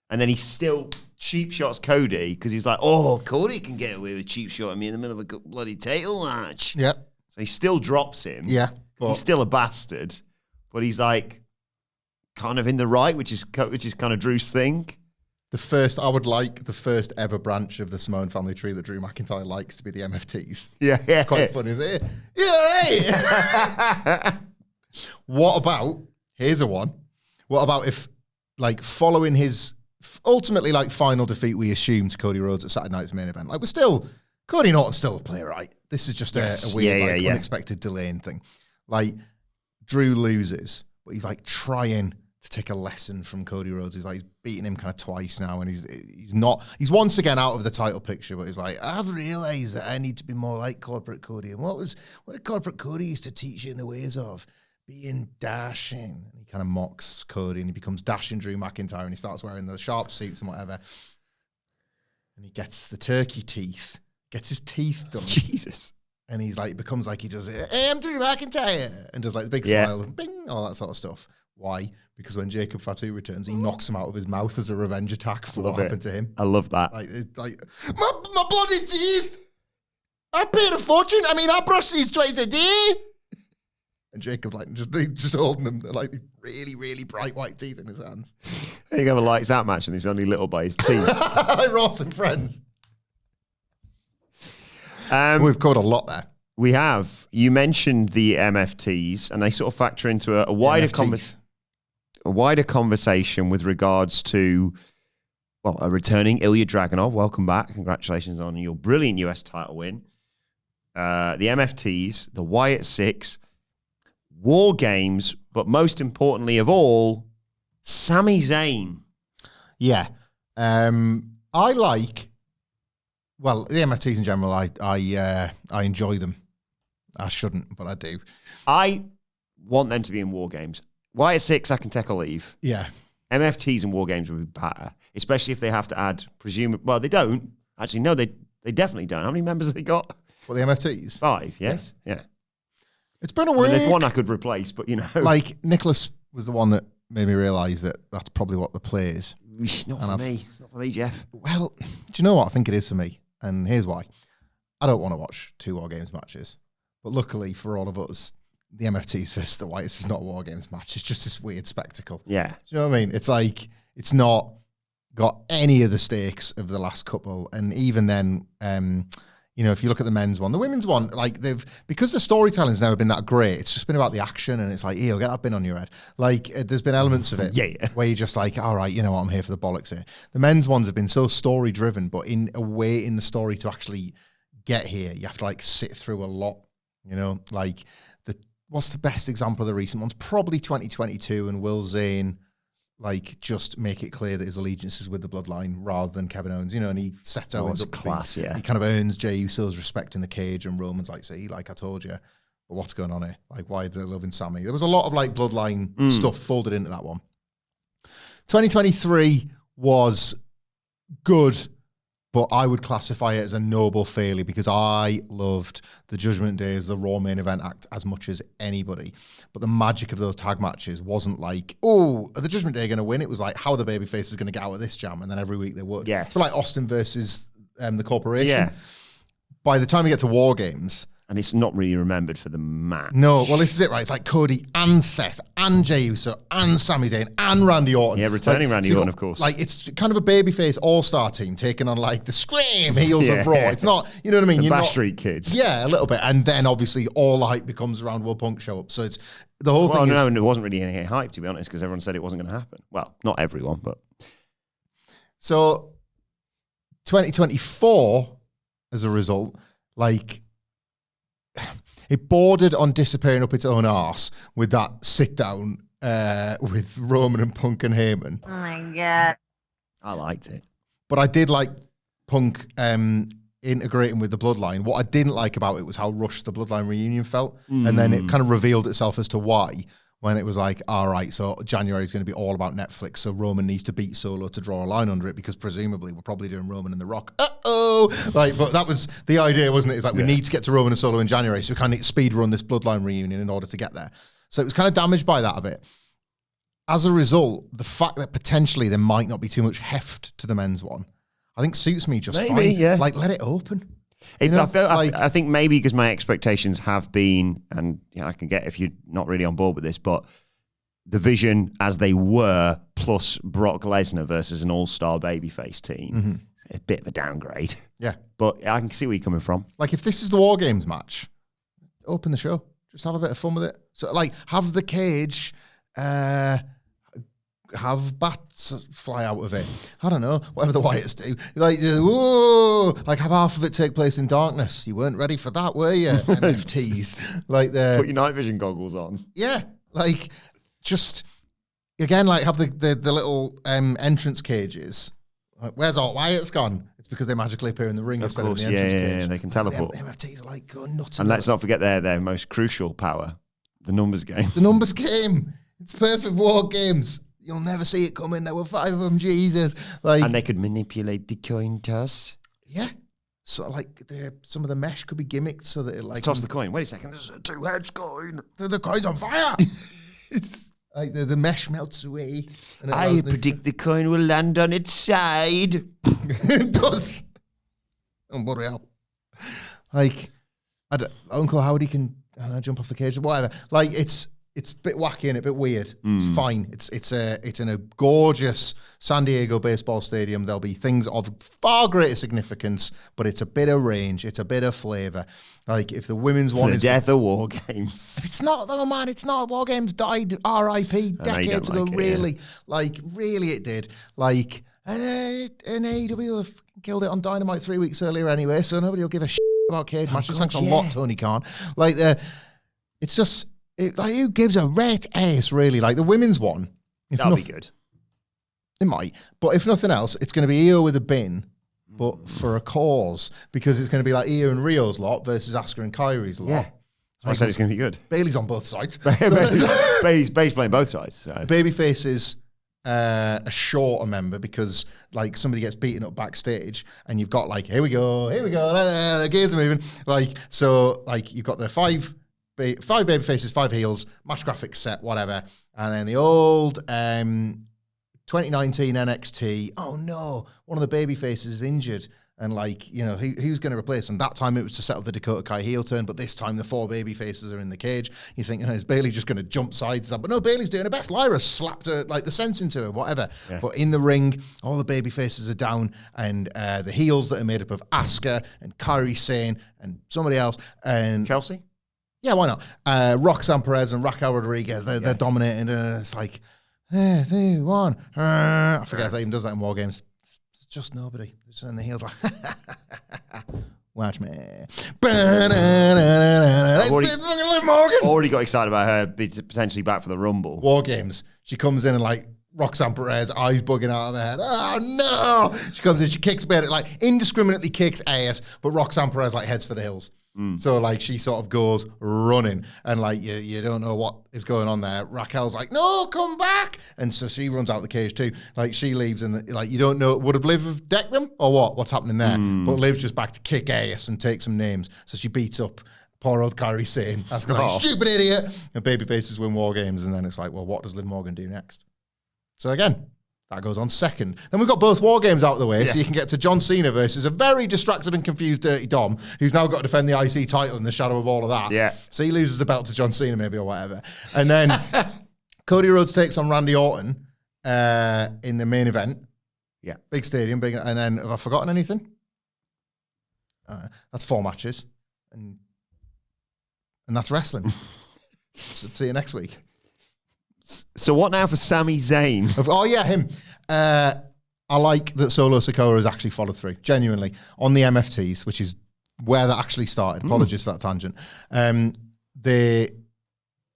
And then he still cheap shots Cody because he's like, oh, Cody can get away with cheap shotting me in the middle of a bloody title match. Yeah. So he still drops him. Yeah. He's still a bastard, but he's like kind of in the right, which is kind of Drew's thing. I would like the first ever branch of the Samoan family tree that Drew McIntyre likes to be the MFTs. Yeah. It's quite funny, isn't it? Yeah, hey! What about, here's a one. What about if, like, following his ultimately, like, final defeat, we assume, to Cody Rhodes at Saturday Night's Main Event. Like, Cody Norton's still a player, right? This is just a weird, unexpected delaying thing. Like, Drew loses, but he's, like, trying to take a lesson from Cody Rhodes. He's beaten him kind of twice now, and he's once again out of the title picture, but he's like, I've realized that I need to be more like corporate Cody. And what did corporate Cody used to teach you in the ways of being dashing? And he kind of mocks Cody, and he becomes dashing Drew McIntyre, and he starts wearing the sharp suits and whatever. And he gets the turkey teeth, gets his teeth done. Jesus. And he's like, becomes like he does it, hey, I'm Drew McIntyre, and does like the big smile and bing, all that sort of stuff. Why? Because when Jacob Fatu returns, he knocks him out of his mouth as a revenge attack for what happened to him. I love that. Like my bloody teeth! I paid a fortune. I mean, I brush these twice a day. And Jacob's like just holding them, like these really, really bright white teeth in his hands. You can have a lights out match and he's only little by his teeth. Like Ross and Friends. We've covered a lot there. We have. You mentioned the MFTs, and they sort of factor into a wider conversation with regards to, well, a returning Ilya Dragunov. Welcome back. Congratulations on your brilliant US title win. The MFTs, the Wyatt Six, WarGames, but most importantly of all, Sami Zayn. Yeah. I like, well, the MFTs in general, I enjoy them. I shouldn't, but I do. I want them to be in WarGames. Wyatt Six, I can take or leave. Yeah. MFTs and WarGames would be better, especially if they have to add, well, they don't. Actually, no, they definitely don't. How many members have they got? Well, the MFTs? 5, yes? Yeah. It's been a weird... there's one I could replace, but, you know. Like, Nicholas was the one that made me realise that that's probably what the play is. It's not for me. It's not for me, Jeff. Well, do you know what? I think it is for me. And here's why. I don't want to watch 2 WarGames matches. But luckily for all of us, the MFTs versus the Whites is not a WarGames match. It's just this weird spectacle. Yeah. Do you know what I mean? It's like, it's not got any of the stakes of the last couple. And even then, you know, if you look at the men's one, the women's one, like because the storytelling's never been that great, it's just been about the action, and it's like, ew, get that bin on your head. Like, there's been elements of it where you're just like, all right, you know what, I'm here for the bollocks here. The men's ones have been so story driven, but in a way in the story to actually get here, you have to like sit through a lot, you know, like what's the best example of the recent ones? Probably 2022, and Will Zayn like just make it clear that his allegiance is with the bloodline rather than Kevin Owens, you know, and he sets Owens up class, he kind of earns Jey Uso's respect in the cage, and Roman's like, see, like I told you, but what's going on here? Like, why are they loving Sami? There was a lot of like bloodline stuff folded into that one. 2023 was good, but I would classify it as a noble failure because I loved the Judgment Day as the Raw main event act as much as anybody. But the magic of those tag matches wasn't like, oh, are the Judgment Day going to win? It was like, how are the babyface is going to get out of this jam? And then every week they would. Yes. So like Austin versus the Corporation. Yeah. By the time we get to WarGames, and it's not really remembered for the match. No, well, this is it, right? It's like Cody and Seth and Jey Uso and Sami Zayn and Randy Orton. Yeah, returning Randy Orton, of course. Like, it's kind of a babyface all-star team taking on, like, the Scream heels of Raw. It's not, you know what I mean? The Backstreet Kids. Yeah, a little bit. And then, obviously, all the hype becomes around Will Punk show up. So it's, the whole thing no, and it wasn't really any hype, to be honest, because everyone said it wasn't going to happen. Well, not everyone, but... So, 2024, as a result, like... it bordered on disappearing up its own arse with that sit-down with Roman and Punk and Heyman. Oh my God. I liked it. But I did like Punk integrating with the Bloodline. What I didn't like about it was how rushed the Bloodline reunion felt. And then it kind of revealed itself as to why, when it was like, all right, so January is going to be all about Netflix, so Roman needs to beat Solo to draw a line under it, because presumably we're probably doing Roman and The Rock. Like, but that was the idea, wasn't it? It's like, we need to get to Roman and Solo in January, so we kind of speed run this Bloodline reunion in order to get there. So it was kind of damaged by that a bit. As a result, the fact that potentially there might not be too much heft to the men's one, I think suits me just fine. Yeah. Like, let it open. I think maybe because my expectations have been, and I can get if you're not really on board with this, but the Vision as they were, plus Brock Lesnar versus an all-star babyface team, a bit of a downgrade. Yeah. But I can see where you're coming from. Like, if this is the WarGames match, open the show. Just have a bit of fun with it. So, like, have the cage, have bats fly out of it. I don't know, whatever the Wyatts do. Like, whoa, like have half of it take place in darkness. You weren't ready for that, were you? MFTs. Like Put your night vision goggles on. Yeah, like just again, like have the little entrance cages. Like, where's all Wyatt's gone? It's because they magically appear in the ring instead of the entrance cage. Yeah, they can teleport. The MFTs are like going nuts. And let's not forget their most crucial power, the numbers game. The numbers game. It's perfect war games. You'll never see it coming. There were 5 of them, Jesus. Like, and they could manipulate the coin toss. Yeah. So, like, some of the mesh could be gimmicked so that it, like... Toss the coin. Wait a second. There's a 2-hedge coin. The coin's on fire. It's like the mesh melts away. And I predict the coin will land on its side. It does. Oh, bloody hell. Like, Uncle Howdy can jump off the cage or whatever. Like, it's a bit wacky and a bit weird. It's fine. It's in a gorgeous San Diego baseball stadium. There'll be things of far greater significance, but it's a bit of range. It's a bit of flavour. Like if the women's one the is death of WarGames. It's not, oh man, it's not. WarGames died R.I.P. decades ago. Like it, really, like really, it did. Like and AEW have killed it on Dynamite 3 weeks earlier anyway, so nobody will give a shit about cage matches. Thanks a lot, Tony Khan. Like it's just. Like who gives a rat ass, really? Like the women's one. That'll be good. It might. But if nothing else, it's going to be Io with a bin, but for a cause. Because it's going to be like Io and Rio's lot versus Asuka and Kyrie's lot. Yeah. I said it's going to be good. Bailey's on both sides. Bailey's playing both sides. So. Babyface is a shorter member because like somebody gets beaten up backstage and you've got like, here we go, the gears are moving. Like, so like you've got the 5 baby faces, 5 heels, match graphics set, whatever. And then the old 2019 NXT, oh no, one of the baby faces is injured. And like, you know, who's going to replace him? That time it was to settle the Dakota Kai heel turn, but this time the 4 baby faces are in the cage. You think, is Bailey just going to jump sides? But no, Bailey's doing her best. Lyra slapped her, like the sense into her, whatever. Yeah. But in the ring, all the baby faces are down, and the heels that are made up of Asuka and Kairi Sane and somebody else. And Chelsea? Yeah, why not? Roxanne Perez and Raquel Rodriguez, they're dominating. It's like, 3, 1. I forget if they even does that in WarGames. It's just nobody. It's in the heels like, watch me. Already got excited about her potentially back for the Rumble. WarGames. She comes in and like, Roxanne Perez, eyes bugging out of her head. Oh no! She comes in, she kicks Bailey, like indiscriminately kicks ass, but Roxanne Perez like heads for the hills. So like she sort of goes running and like you don't know what is going on there. Raquel's like, no, come back. And so she runs out the cage too. Like she leaves and like you don't know, would have Liv decked them or what? What's happening there? But Liv's just back to kick ass and take some names. So she beats up poor old Kairi Sane. That's like, stupid idiot. And babyfaces win WarGames and then it's like, well, what does Liv Morgan do next? So again, that goes on second. Then we've got both WarGames out of the way, so you can get to John Cena versus a very distracted and confused Dirty Dom, who's now got to defend the IC title in the shadow of all of that. Yeah. So he loses the belt to John Cena maybe or whatever. And then Cody Rhodes takes on Randy Orton in the main event. Yeah. Big stadium, big. And then have I forgotten anything? That's 4 matches. And that's wrestling. So see you next week. So what now for Sami Zayn? Oh, yeah, him. I like that Solo Sikoa has actually followed through, genuinely, on the MFTs, which is where that actually started. Apologies for that tangent.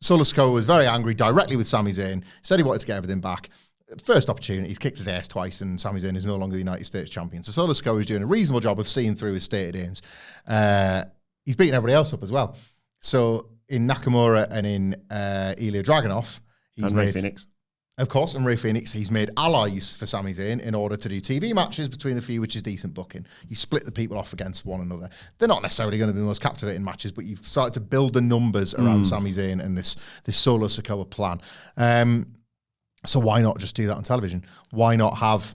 Solo Sikoa was very angry directly with Sami Zayn, said he wanted to get everything back. First opportunity, he's kicked his ass twice, and Sami Zayn is no longer the United States champion. So Solo Sikoa is doing a reasonable job of seeing through his stated aims. He's beating everybody else up as well. So in Nakamura and in Ilya Dragunov, he's Ray Phoenix. Of course, and Ray Phoenix, he's made allies for Sami Zayn in order to do TV matches between the few, which is decent booking. You split the people off against one another. They're not necessarily going to be the most captivating matches, but you've started to build the numbers around Sami Zayn and this Solo Sikoa plan. So why not just do that on television? Why not have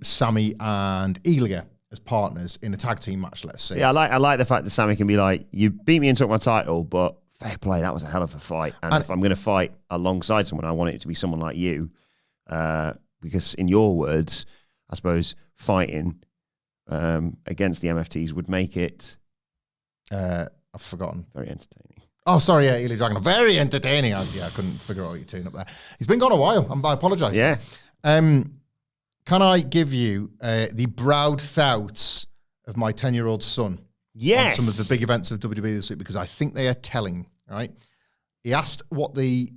Sami and Ilya as partners in a tag team match, let's say? Yeah, I like the fact that Sami can be like, you beat me and took my title, but fair play, that was a hell of a fight. And if I'm going to fight alongside someone, I want it to be someone like you. Because in your words, I suppose fighting against the MFTs would make it... I've forgotten. Very entertaining. Oh, sorry, yeah, Ilya Dragunov. Very entertaining. I couldn't figure out what you're tuning up there. He's been gone a while. I apologise. Yeah. Can I give you the proud thoughts of my 10-year-old son? Yes. On some of the big events of WWE this week, because I think they are telling, right? He asked what the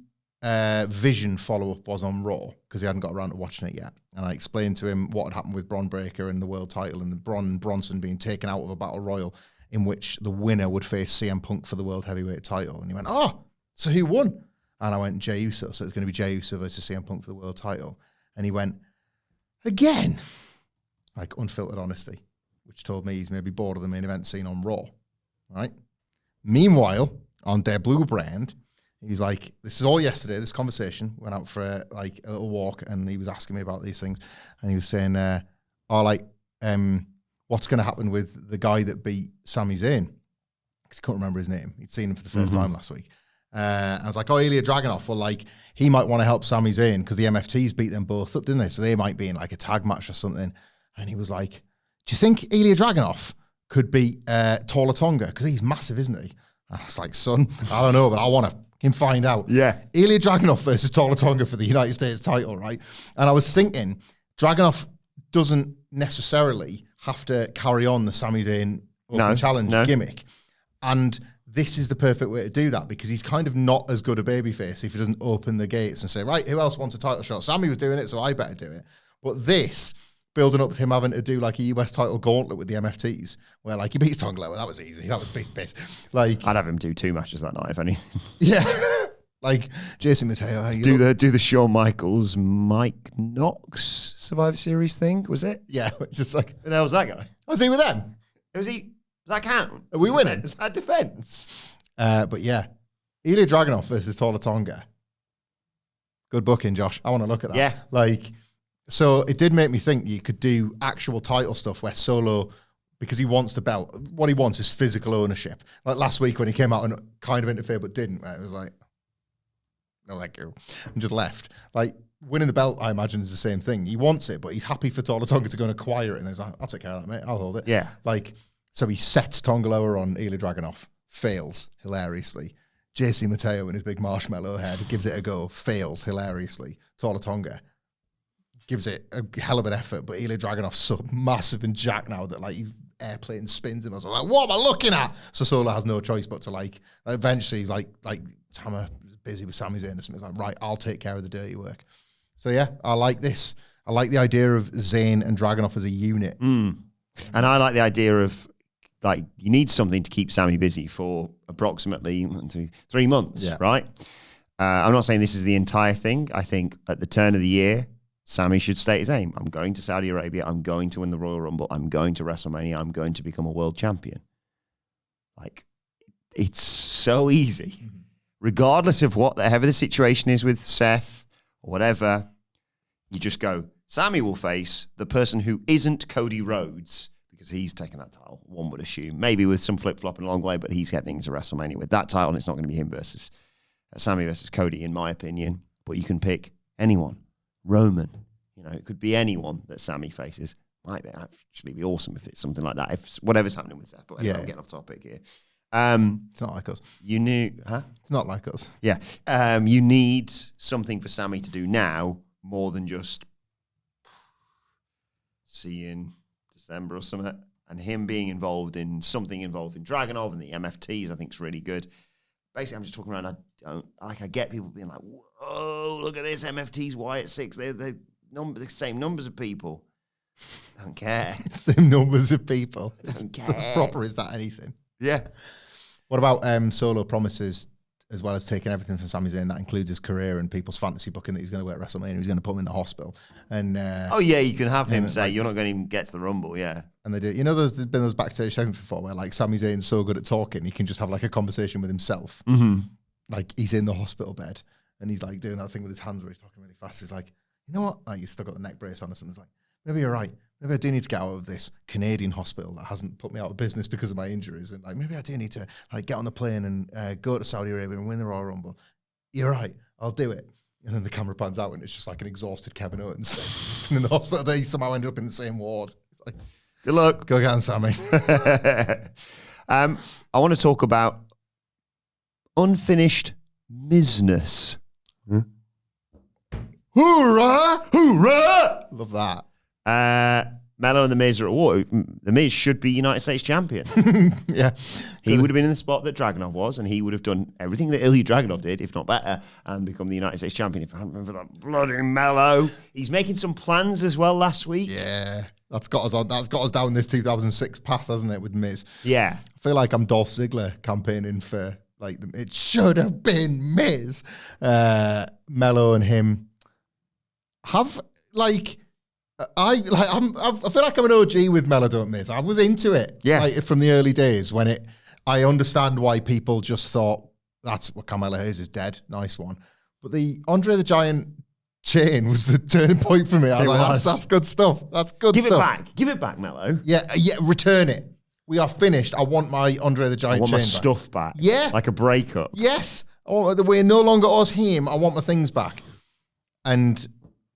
Vision follow-up was on Raw, because he hadn't got around to watching it yet. And I explained to him what had happened with Bron Breakker and the world title and Bronson being taken out of a battle royal in which the winner would face CM Punk for the world heavyweight title. And he went, oh, so who won? And I went, Jey Uso. So it's going to be Jey Uso versus CM Punk for the world title. And he went, again? Like unfiltered honesty, which told me he's maybe bored of the main event scene on Raw, right? Meanwhile, on their Blue brand, he's like, this is all yesterday, this conversation, went out for a little walk, and he was asking me about these things, and he was saying, what's going to happen with the guy that beat Sami Zayn? Because he couldn't remember his name. He'd seen him for the first time last week. I was like, Ilya Dragunov. Well, like, he might want to help Sami Zayn because the MFTs beat them both up, didn't they? So they might be in like a tag match or something. And he was like, do you think Ilya Dragunov could beat Tala Tonga? Because he's massive, isn't he? And I was like, son, I don't know, but I want to find out. Yeah. Ilya Dragunov versus Tala Tonga for the United States title, right? And I was thinking, Dragunov doesn't necessarily have to carry on the Sami Zayn Open Challenge gimmick. And this is the perfect way to do that, because he's kind of not as good a babyface if he doesn't open the gates and say, right, who else wants a title shot? Sami was doing it, so I better do it. But this, building up to him having to do like a US title gauntlet with the MFTs, where like he beats Tonga, well, that was easy. That was piss. Like, I'd have him do 2 matches that night, if anything. Yeah. Like Jason Mateo. Do the Shawn Michaels, Mike Knox Survivor Series thing, was it? Yeah, just like, Who the hell was that guy? was he with them? Was that count? Are we winning? Is that defense? But yeah, Ilya Dragunov versus Tala Tonga. Good booking, Josh. I want to look at that. Yeah. Like, so it did make me think you could do actual title stuff where Solo, because he wants the belt, what he wants is physical ownership. Like last week when he came out and kind of interfered but didn't, right? It was like, no, thank you. And just left. Like, winning the belt, I imagine, is the same thing. He wants it, but he's happy for Tala Tonga to go and acquire it. And he's like, I'll take care of that, mate. I'll hold it. Yeah. Like, so he sets Tonga lower on Ilya Dragunov, fails hilariously. JC Mateo in his big marshmallow head gives it a go, fails hilariously. Tala Tonga gives it a hell of an effort, but Ilya Dragunov's so massive and jacked now that like his airplane spins him. I was like, what am I looking at? So Solo has no choice but to like eventually he's like Hammer is busy with Sami Zayn or something. He's like, right, I'll take care of the dirty work. So yeah, I like this. I like the idea of Zayn and Dragunov as a unit. And I like the idea of like you need something to keep Sami busy for approximately 1, 2, 3 months, right? I'm not saying this is the entire thing. I think at the turn of the year, Sami should state his aim. I'm going to Saudi Arabia. I'm going to win the Royal Rumble. I'm going to WrestleMania. I'm going to become a world champion. Like, it's so easy. Regardless of whatever the situation is with Seth or whatever, you just go, Sami will face the person who isn't Cody Rhodes, because he's taken that title, one would assume. Maybe with some flip-flopping along the way, but he's heading to WrestleMania with that title, and it's not going to be him versus Sami versus Cody, in my opinion. But you can pick anyone. Roman. You know, it could be anyone that Sami faces. Might actually be awesome if it's something like that. If whatever's happening with Seth. But anyway, I'm getting off topic here. It's not like us. It's not like us. Yeah. You need something for Sami to do now more than just see you in December or something. And him being involved in something involving Dragunov and the MFTs, I think is really good. basically, I'm just talking around. I get people being like, whoa, look at this, MFTs, Wyatt 6. They're the same numbers of people. I don't care. Same numbers of people. I don't care. That's proper. Is that anything? Yeah. What about Solo promises, as well as taking everything from Sami Zayn? That includes his career and people's fantasy booking that he's going to go at WrestleMania. He's going to put him in the hospital. And you can have him say you're not going to even get to the Rumble. Yeah. And they do. You know, there's been those backstage segments before where like Sami Zayn's so good at talking, he can just have like a conversation with himself. Mm-hmm. Like he's in the hospital bed and he's like doing that thing with his hands where he's talking really fast. He's like, you know what? Like he's still got the neck brace on us, and it's like, maybe you're right. Maybe I do need to get out of this Canadian hospital that hasn't put me out of business because of my injuries. And like, maybe I do need to like get on the plane and go to Saudi Arabia and win the Royal Rumble. You're right. I'll do it. And then the camera pans out and it's just like an exhausted Kevin Owens in the hospital. They somehow end up in the same ward. It's like, good luck. Go again, Sami. I want to talk about unfinished Mizness. Huh? Hoorah! Hoorah! Love that. Melo and The Miz are at war. The Miz should be United States champion. Yeah. He would have been in the spot that Dragunov was, and he would have done everything that Ilya Dragunov did, if not better, and become the United States champion. If I remember that bloody Melo. He's making some plans as well last week. Yeah. That's got us on. That's got us down this 2006 path, hasn't it, with Miz? Yeah. I feel like I'm Dolph Ziggler campaigning for like it should have been Miz. Melo and him have like I feel like I'm an OG with Melo, don't Miz. I was into it, like, from the early days when it. I understand why people just thought that's what Carmelo Hayes is dead. Nice one, but the Andre the Giant chain was the turning point for me. I was like, that's good stuff. That's good stuff. Give it back. Give it back, Melo. Yeah, return it. We are finished. I want my Andre the Giant chain I want my back. stuff back. Yeah. Like a breakup. Yes. Oh, we're no longer us, him. I want my things back. And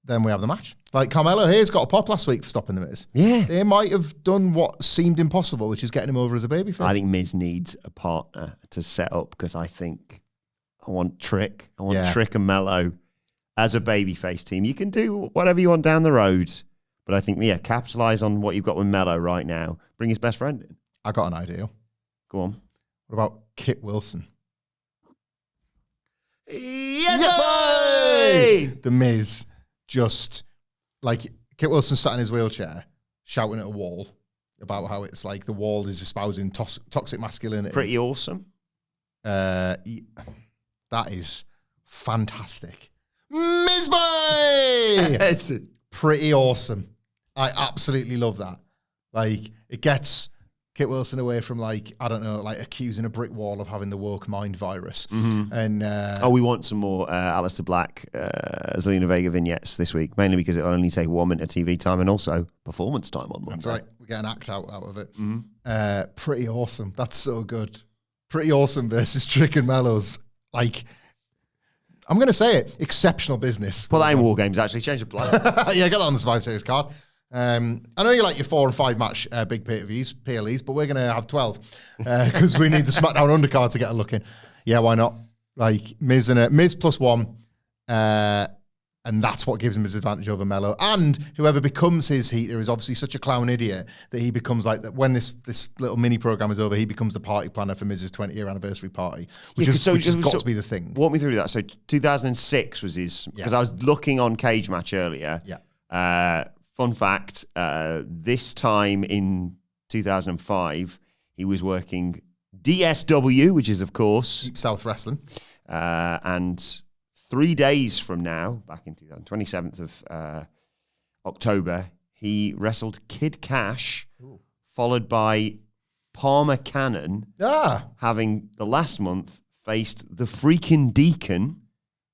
then we have the match. Like Carmelo Hayes got a pop last week for stopping the Miz. Yeah. They might have done what seemed impossible, which is getting him over as a babyface. I think Miz needs a partner to set up because I think I want Trick. I want Trick and Melo as a babyface team. You can do whatever you want down the road. But I think, capitalize on what you've got with Melo right now. Bring his best friend in. I got an idea. Go on. What about Kit Wilson? Yes, The Miz just, like, Kit Wilson sat in his wheelchair shouting at a wall about how it's like the wall is espousing toxic masculinity. Pretty awesome. That is fantastic. Miz Boy! Pretty awesome. I absolutely love that. Like, it gets Kit Wilson away from, like, I don't know, like accusing a brick wall of having the woke mind virus. Mm-hmm. And we want some more Alistair Black, Zelina Vega vignettes this week, mainly because it'll only take 1 minute of TV time and also performance time on Monday. That's right. We get an act out of it. Mm-hmm. Pretty awesome. That's so good. Pretty awesome versus Trick and Melo's. Like, I'm going to say it. Exceptional business. Put that in WarGames, actually. Change the plan. Yeah, get that on the Survivor Series card. I know you like your 4 and 5 match big pay-per-views, PLEs, but we're going to have 12 because we need the SmackDown undercard to get a look in. Yeah, why not? Like Miz and Miz plus 1, and that's what gives him his advantage over Melo. And whoever becomes his heater is obviously such a clown idiot that he becomes like that. When this little mini program is over, he becomes the party planner for Miz's 20-year anniversary party, which has got to be the thing. Walk me through that. So 2006 was his, because I was looking on Cage Match earlier. Yeah. Fun fact, this time in 2005, he was working DSW, which is, of course... Deep South Wrestling. And 3 days from now, back in 27th of October, he wrestled Kid Cash, followed by Palmer Cannon, having the last month faced the freaking Deacon,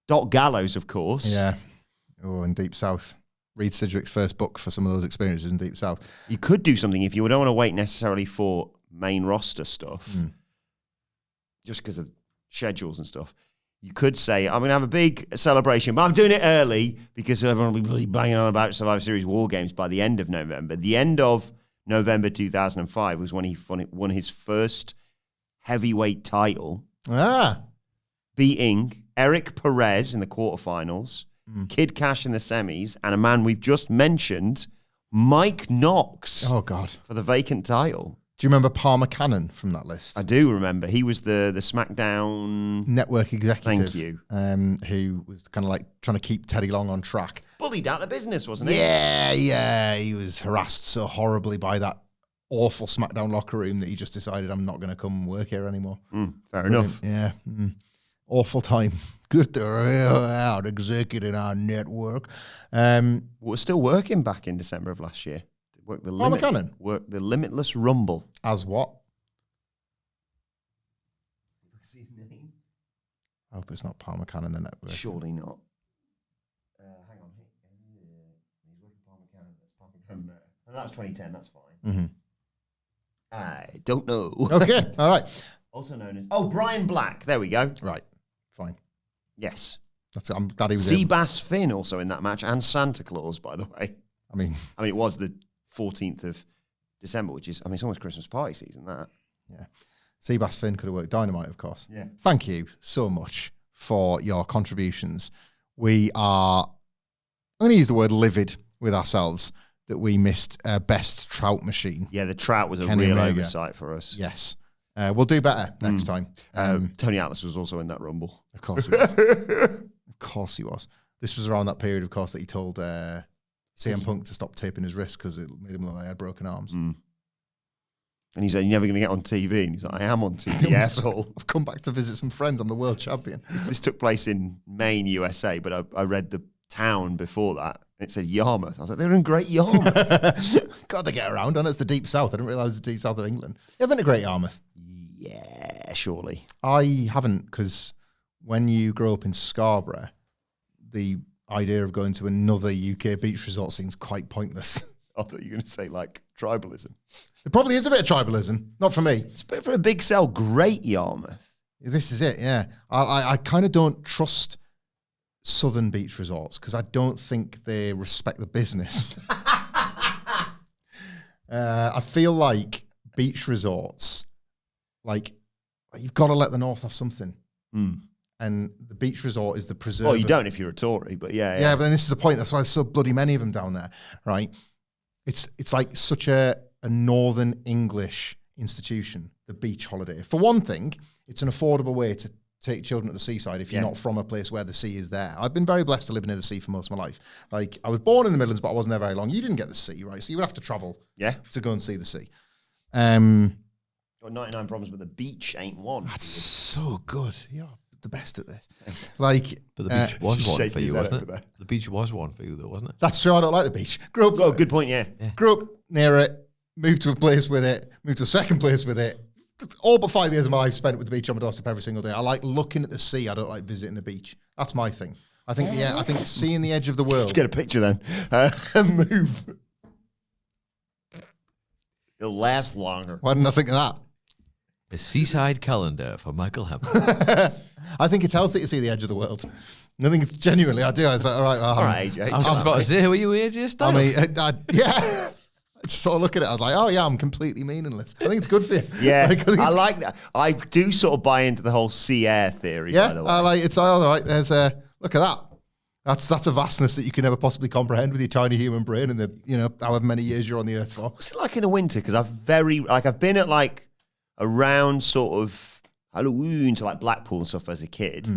Doc Gallows, of course. Yeah. Oh, in Deep South. Read Sidgwick's first book for some of those experiences in Deep South. You could do something if you don't want to wait necessarily for main roster stuff, just because of schedules and stuff. You could say, I'm going to have a big celebration, but I'm doing it early because everyone will be really banging on about Survivor Series WarGames by the end of November. The end of November 2005 was when he won his first heavyweight title, beating Eric Perez in the quarterfinals, Kid Cash in the semis, and a man we've just mentioned, Mike Knox. Oh, God. For the vacant title. Do you remember Palmer Cannon from that list? I do remember. He was the SmackDown network executive. Thank you. Who was kind of like trying to keep Teddy Long on track. Bullied out the business, wasn't he? Yeah. He was harassed so horribly by that awful SmackDown locker room that he just decided, I'm not going to come work here anymore. Fair enough. Yeah. Awful time. Get the hell out, executing our network. We're still working back in December of last year. Worked the Limitless Rumble. As what? What's his name? I hope it's not Palmer Cannon, the network. Surely not. Hang on. He's working Palmer Cannon. That's Palmer Cannon. No, that was 2010. That's fine. I don't know. Okay. All right. Also known as Brian Black. There we go. Right. Fine. Yes. I'm glad he was Seabass Finn also in that match, and Santa Claus, by the way. I mean, it was the 14th of December, which is, it's almost Christmas party season, that. Yeah. Seabass Finn could have worked Dynamite, of course. Yeah. Thank you so much for your contributions. I'm going to use the word livid with ourselves that we missed Best Trout Machine. Yeah, the Trout was a Kenny real Omega. oversight for us. Yes. We'll do better next time. Tony Atlas was also in that Rumble. Of course he was. Of course he was. This was around that period, of course, that he told CM Punk to stop taping his wrist because it made him look like he had broken arms. And he said, "You're never going to get on TV." And he's like, "I am on TV, asshole. I've come back to visit some friends. I'm the world champion. This took place in Maine, USA, but I read the town before that. It said Yarmouth. I was like, they're in Great Yarmouth. God, they get around, and it's the deep south. I didn't realise it was the deep south of England. You ever been to Great Yarmouth? Yeah, surely. I haven't, because when you grow up in Scarborough, the idea of going to another UK beach resort seems quite pointless. I thought you were going to say, like, tribalism. It probably is a bit of tribalism. Not for me. It's a bit for a big sell. Great Yarmouth. This is it, yeah. I kind of don't trust southern beach resorts because I don't think they respect the business. I feel like beach resorts, like, you've got to let the north have something. And the beach resort is the preserve. Well, you don't if you're a Tory, but yeah. Yeah, but then this is the point. That's why there's so bloody many of them down there, right? It's like such a northern English institution, the beach holiday. For one thing, it's an affordable way to take children to the seaside if you're not from a place where the sea is there. I've been very blessed to live near the sea for most of my life. Like, I was born in the Midlands, but I wasn't there very long. You didn't get the sea, right? So you would have to travel to go and see the sea. Got 99 problems, but the beach ain't one. That's so good. You're the best at this. Like, But the beach was one for you, wasn't there. it? The beach was one for you, though, wasn't it? that's true. I don't like the beach. Grew up, Oh, good point, yeah. grew up near it, moved to a place with it, moved to a second place with it. All but 5 years of my life spent with the beach on my doorstep every single day. I like looking at the sea. I don't like visiting the beach. That's my thing. I think seeing the edge of the world. Get a picture then. Move. It'll last longer. Why didn't I think of that? A seaside calendar for Michael Hamflett. I think it's healthy to see the edge of the world. I think it's genuinely, I do. I was like, all right, well, All right, AJ. I was just about to say, were you AJ Styles? I mean, yeah. I just sort of look at it. I was like, oh yeah, I'm completely meaningless. I think it's good for you. Yeah, Like, think I it's- like that. I do sort of buy into the whole sea air theory, Yeah, by the way. I like it's all right. There's look at that. That's a vastness that you can never possibly comprehend with your tiny human brain and the however many years you're on the earth for. What's it like in the winter? Because I've been at like around sort of Halloween to like Blackpool and stuff as a kid.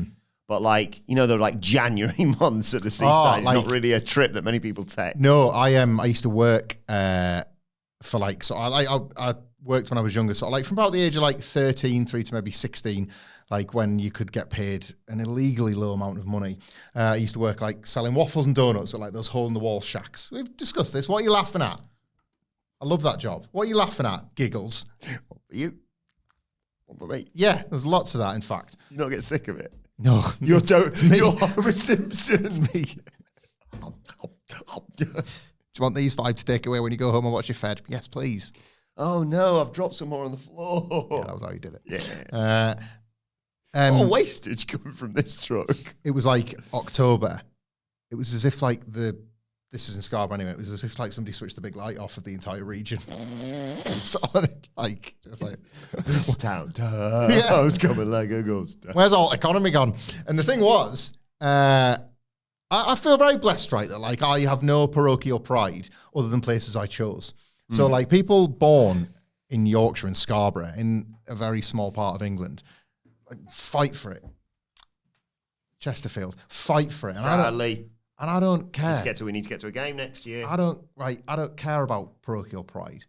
But like, the like January months at the seaside is not really a trip that many people take. No, I used to work for like, so I worked when I was younger. So like from about the age of like 13 through to maybe 16, like when you could get paid an illegally low amount of money. I used to work like selling waffles and donuts at like those hole in the wall shacks. We've discussed this. What are you laughing at? I love that job. What are you laughing at? Giggles. You? What about me? Yeah, there's lots of that, in fact. You not get sick of it? No, You're me. You're Homer Simpson. It's me. Do you want these 5 to take away when you go home and watch your Fed? Yes, please. Oh no, I've dropped some more on the floor. Yeah, that was how you did it. Yeah. Wastage coming from this truck. It was like October. It was as if like this is in Scarborough anyway. It was as if like somebody switched the big light off of the entire region. It's like This town was coming like a ghost. where's all economy gone? And the thing was, I feel very blessed, right? That like I have no parochial pride other than places I chose. So like people born in Yorkshire, in Scarborough, in a very small part of England. Like, fight for it. Chesterfield, fight for it. And I don't care. We need to get to a game next year. I don't care about parochial pride.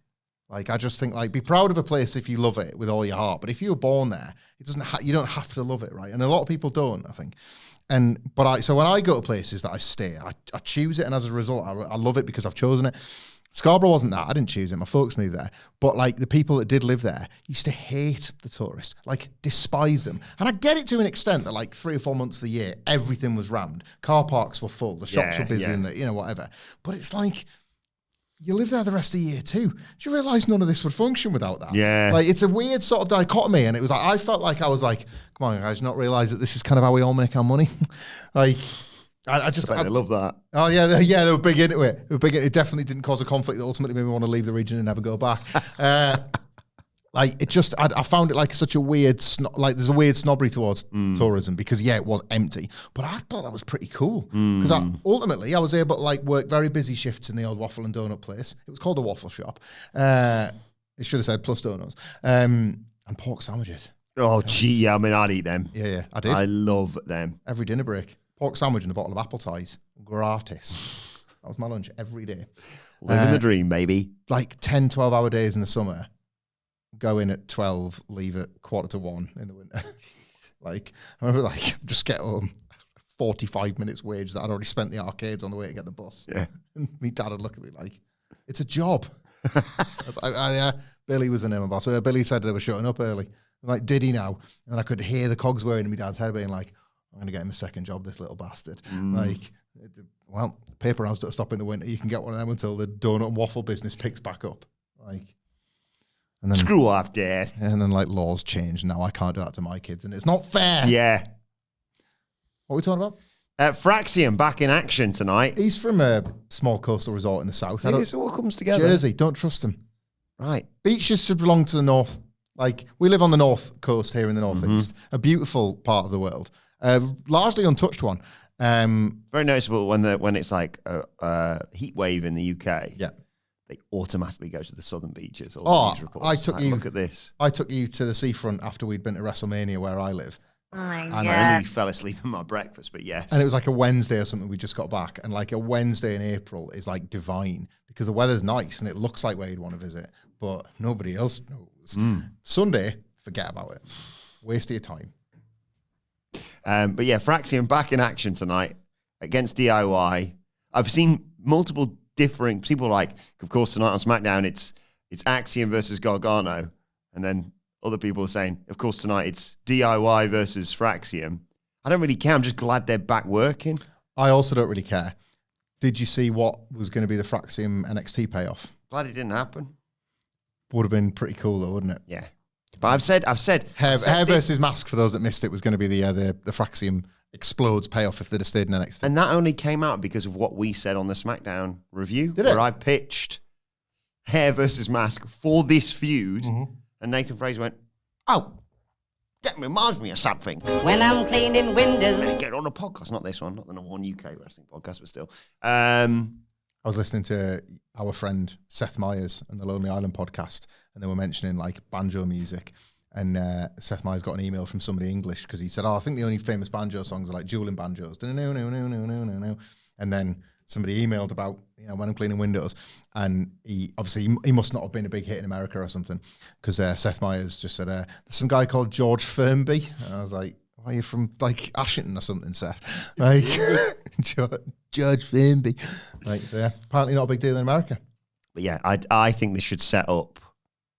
Like, I just think, like, be proud of a place if you love it with all your heart. But if you were born there, it doesn't. You don't have to love it, right? And a lot of people don't, I think. So when I go to places that I stay, I choose it, and as a result, I love it because I've chosen it. Scarborough wasn't that. I didn't choose it. My folks moved there. But, like, the people that did live there used to hate the tourists, like, despise them. And I get it to an extent that, like, 3 or 4 months of the year, everything was rammed. Car parks were full. The shops were busy, and whatever. But it's like, you live there the rest of the year too. Do you realise none of this would function without that? Yeah. Like, it's a weird sort of dichotomy, and it was like, I felt like I was like, come on, guys, not realise that this is kind of how we all make our money. Like, I love that. Oh yeah, they were big into it. It definitely didn't cause a conflict that ultimately made me want to leave the region and never go back. Like, it just, I found it like such a weird, there's a weird snobbery towards tourism because, it was empty. But I thought that was pretty cool because ultimately I was able to, like, work very busy shifts in the old waffle and donut place. It was called a waffle shop. It should have said plus donuts. And pork sandwiches. Oh, gee, yeah, I mean, I'd eat them. Yeah, I did. I love them. Every dinner break. Pork sandwich and a bottle of apple ties. Gratis. That was my lunch every day. Living the dream, baby. Like 10, 12-hour days in the summer. Go in at 12, leave at 1:45 in the winter. Like, I remember, like, just get home, 45 minutes wage that I'd already spent the arcades on the way to get the bus. Yeah. And my dad would look at me like, it's a job. I was like, Billy was the name of boss. So Billy said they were shutting up early. I'm like, did he now? And I could hear the cogs whirring in my dad's head being like, I'm going to get him a second job, this little bastard. Like, well, paper rounds don't stop in the winter. You can get one of them until the donut and waffle business picks back up. Like, and then, screw off, Dad. And then, like, laws change. Now I can't do that to my kids, and it's not fair. Yeah. What are we talking about? Fraxiom back in action tonight. He's from a small coastal resort in the south. See, this all comes together. Jersey, don't trust him. Right. Beaches should belong to the north. Like, we live on the north coast here in the northeast, a beautiful part of the world, largely untouched one. Very noticeable when it's like a heat wave in the UK. Yeah. They automatically go to the southern beaches. I took you. Look at this. I took you to the seafront after we'd been to WrestleMania where I live. Oh my I God. nearly fell asleep in my breakfast, but yes. And it was like a Wednesday or something. We just got back, and like a Wednesday in April is like divine because the weather's nice and it looks like where you'd want to visit, but nobody else knows. Sunday, forget about it. Waste of your time. But yeah, Fraxiom back in action tonight against DIY. I've seen multiple differing people, like, of course, tonight on SmackDown, it's Axiom versus Gargano, and then other people are saying, of course, tonight it's DIY versus Fraxiom. I don't really care. I'm just glad they're back working. I also don't really care. Did you see what was going to be the Fraxiom NXT payoff? Glad it didn't happen. Would have been pretty cool, though, wouldn't it? Yeah. But I've said hair versus mask, for those that missed it, was going to be the Fraxiom explodes payoff if they'd have stayed in NXT. And that only came out because of what we said on the SmackDown review, where I pitched hair versus mask for this feud, and Nathan Fraser went, "Oh, that reminds me of something." When I'm cleaning windows. Better get on a podcast, not this one, not the number one UK wrestling podcast, but still. I was listening to our friend Seth Meyers and the Lonely Island podcast, and they were mentioning like banjo music. And Seth Meyers got an email from somebody English because he said, I think the only famous banjo songs are like dueling banjos. And then somebody emailed about, when I'm cleaning windows. And he must not have been a big hit in America or something, because Seth Meyers just said, there's some guy called George Fernby. And I was like, why are you from like Ashington or something, Seth? Like, George Fernby. Like, so yeah, apparently not a big deal in America. But yeah, I think this should set up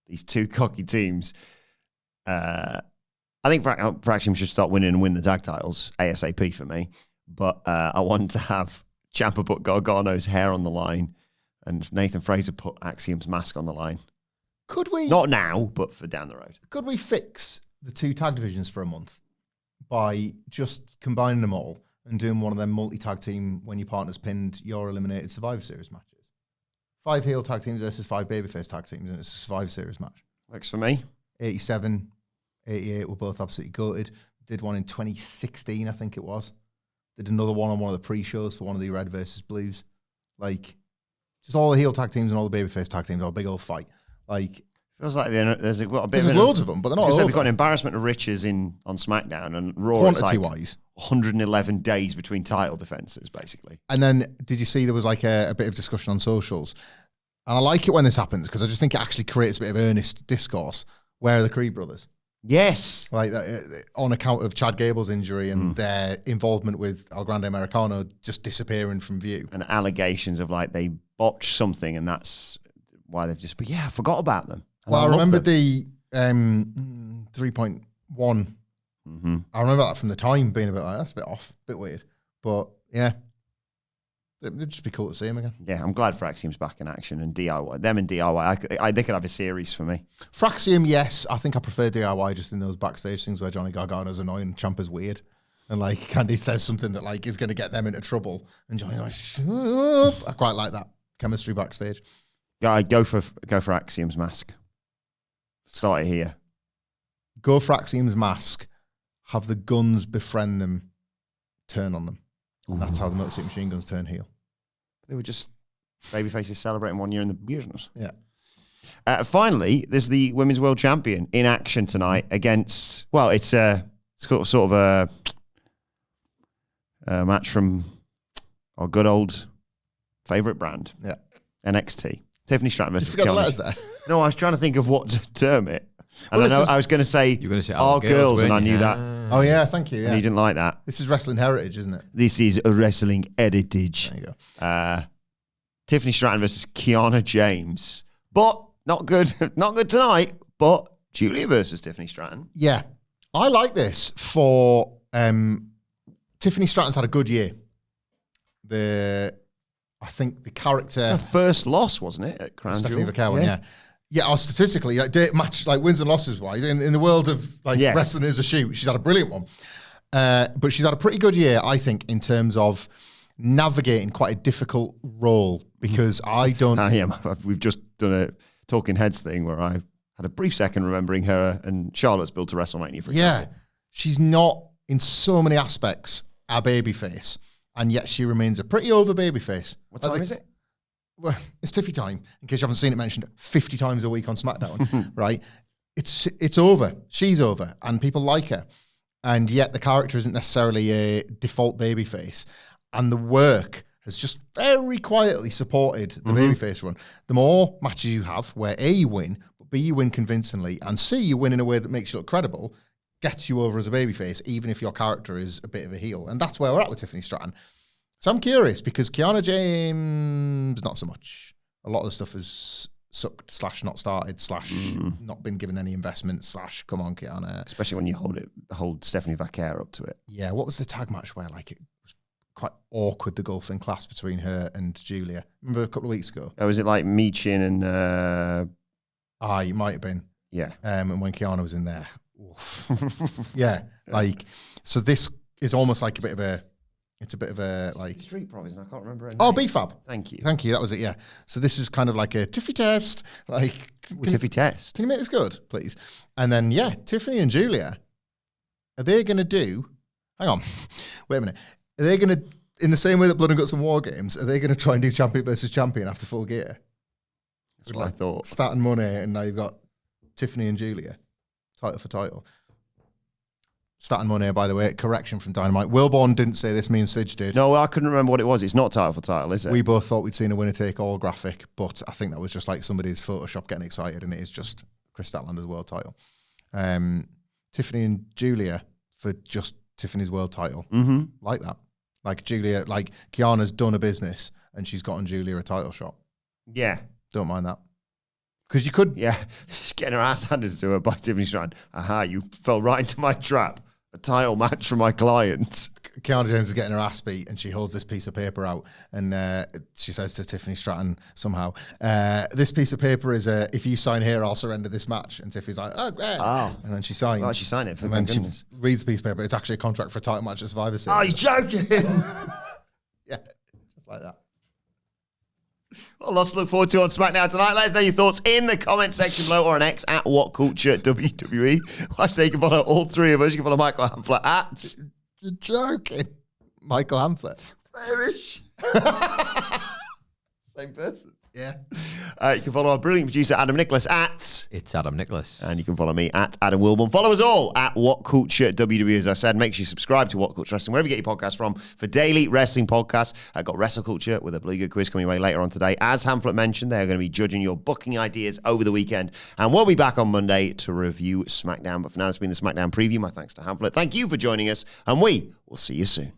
these two cocky teams. I think Fraxiom should start winning and win the tag titles ASAP for me. But I want to have Ciampa put Gargano's hair on the line and Nathan Fraser put Axiom's mask on the line. Could we? Not now, but for down the road. Could we fix the two tag divisions for a month by just combining them all and doing one of them multi-tag team when your partner's pinned, you're eliminated Survivor Series matches? 5 heel tag teams versus 5 babyface tag teams, and it's a Survivor Series match. Works for me. 87, 88 were both absolutely gutted. Did one in 2016, I think it was. Did another one on one of the pre-shows for one of the Red versus Blues. Like, just all the heel tag teams and all the babyface tag teams, all a big old fight. Like, Feels like there's a bit of There's loads of them, but they're not They've over. got an embarrassment of riches on SmackDown, and Raw it's like Quantity-wise. 111 days between title defenses, basically. And then, did you see there was like a bit of discussion on socials? And I like it when this happens because I just think it actually creates a bit of earnest discourse. Where are the Creed brothers? Yes. Like on account of Chad Gable's injury and their involvement with El Grande Americano just disappearing from view. And allegations of like they botched something, and that's why they've just. But yeah, I forgot about them. And Well, I love remember them. the 3.1. Mm-hmm. I remember that from the time being a bit like, that's a bit off, a bit weird. But yeah, it'd just be cool to see him again. Yeah, I'm glad Fraxiom's back in action, and DIY. Them and DIY, they could have a series for me. Fraxiom, yes. I think I prefer DIY just in those backstage things where Johnny Gargano's annoying, Ciampa's weird. And like Candy says something that like is going to get them into trouble. And Johnny's like, shut up. I quite like that chemistry backstage. Yeah, go for Axiom's mask. Start it here. Go for Axiom's mask, have the guns befriend them, turn on them. And that's how the Motor City Machine Guns turn heel. They were just babyfaces celebrating 1 year in the business. Yeah. Finally, there's the Women's World Champion in action tonight against, well, it's sort of a match from our good old favourite brand, Yeah. NXT. Tiffany Stratton You versus forgot the Kiana. letters there. No, I was trying to think of what to term it. And Well, I this was going to say, You're going to say our girls, and I knew that. Oh, yeah, thank you. And Yeah. you didn't like that. This is Wrestling Heritage, isn't it? This is a wrestling heritage. There you go. Tiffany Stratton versus Kiana James. But not good. Not good tonight, but Julia versus Tiffany Stratton. Yeah. I like this for Tiffany Stratton's had a good year. I think the character Her first loss, wasn't it, at Crown Stephanie Jewel? Vaquero, yeah. Yeah, statistically, like match like wins and losses wise, in the world of like Yes. wrestling as a shoot, she's had a brilliant one. But she's had a pretty good year, I think, in terms of navigating quite a difficult role because I don't. We've just done a Talking Heads thing where I had a brief second remembering her and Charlotte's build to WrestleMania, for Yeah, example. she's not in so many aspects a babyface, and yet she remains a pretty over babyface. What time is it? Well, it's Tiffy time, in case you haven't seen it mentioned 50 times a week on SmackDown, right? It's over. She's over, and people like her. And yet the character isn't necessarily a default babyface. And the work has just very quietly supported the babyface run. The more matches you have where A, you win, but B, you win convincingly, and C, you win in a way that makes you look credible, gets you over as a babyface, even if your character is a bit of a heel. And that's where we're at with Tiffany Stratton. So I'm curious because Kiana James, not so much. A lot of the stuff is sucked / not started / not been given any investment / come on, Kiana. Especially when you hold Stephanie Vaquer up to it. Yeah, what was the tag match where like it was quite awkward, the golfing class between her and Julia? Remember a couple of weeks ago? Oh, was it like Michin and... It might have been. yeah. And when Kiana was in there. Oof. Yeah, like, so this is almost like a bit of a like... Street Profits, I can't remember her Oh, name. BFAB. Thank you. Thank you, that was it, yeah. So this is kind of like a Tiffy test. Like, Tiffy test. Can you make this good, please? And then, yeah, Tiffany and Julia, are they going to do... Hang on. Wait a minute. Are they going to, in the same way that Blood and Guts and WarGames, are they going to try and do champion versus champion after Full Gear? That's what I thought. Stratton money, and now you've got Tiffany and Julia, title for title. Stratton money, by the way, correction from Dynamite. Wilbourn didn't say this, me and Sidge did. No, I couldn't remember what it was. It's not title for title, is it? We both thought we'd seen a winner take all graphic, but I think that was just like somebody's Photoshop getting excited, and it is just Chris Statlander's world title. Tiffany and Julia for just Tiffany's world title. Mm-hmm. Like that. Like Julia, like Kiana's done a business, and she's gotten Julia a title shot. Yeah. Don't mind that. Because you could... Yeah. She's getting her ass handed to her by Tiffany Stratton. Aha, you fell right into my trap. A title match for my client. Kiana James is getting her ass beat, and she holds this piece of paper out, and she says to Tiffany Stratton somehow, this piece of paper is, if you sign here, I'll surrender this match. And Tiffany's like, oh, great. Oh. And then she signs. Oh, she signed it, for And then she goodness. reads the piece of paper. It's actually a contract for a title match at Survivor Series. Oh, you're joking. Yeah, just like that. Well, lots to look forward to on SmackDown tonight. Let us know your thoughts in the comment section below or on X at WhatCulture WWE. Watch, you can follow all three of us. You can follow Michael Hamflett at... You're joking. Michael Hamflett. Irish. Same person. Yeah. You can follow our brilliant producer, Adam Nicholas, at... It's Adam Nicholas. And you can follow me at Adam Wilbourn. Follow us all at WhatCulture WWE, as I said. Make sure you subscribe to WhatCulture Wrestling, wherever you get your podcasts from, for daily wrestling podcasts. I've got Wrestle Culture with a Blue Good quiz coming your way later on today. As Hamflett mentioned, they're going to be judging your booking ideas over the weekend. And we'll be back on Monday to review SmackDown. But for now, it's been the SmackDown preview. My thanks to Hamflett. Thank you for joining us, and we will see you soon.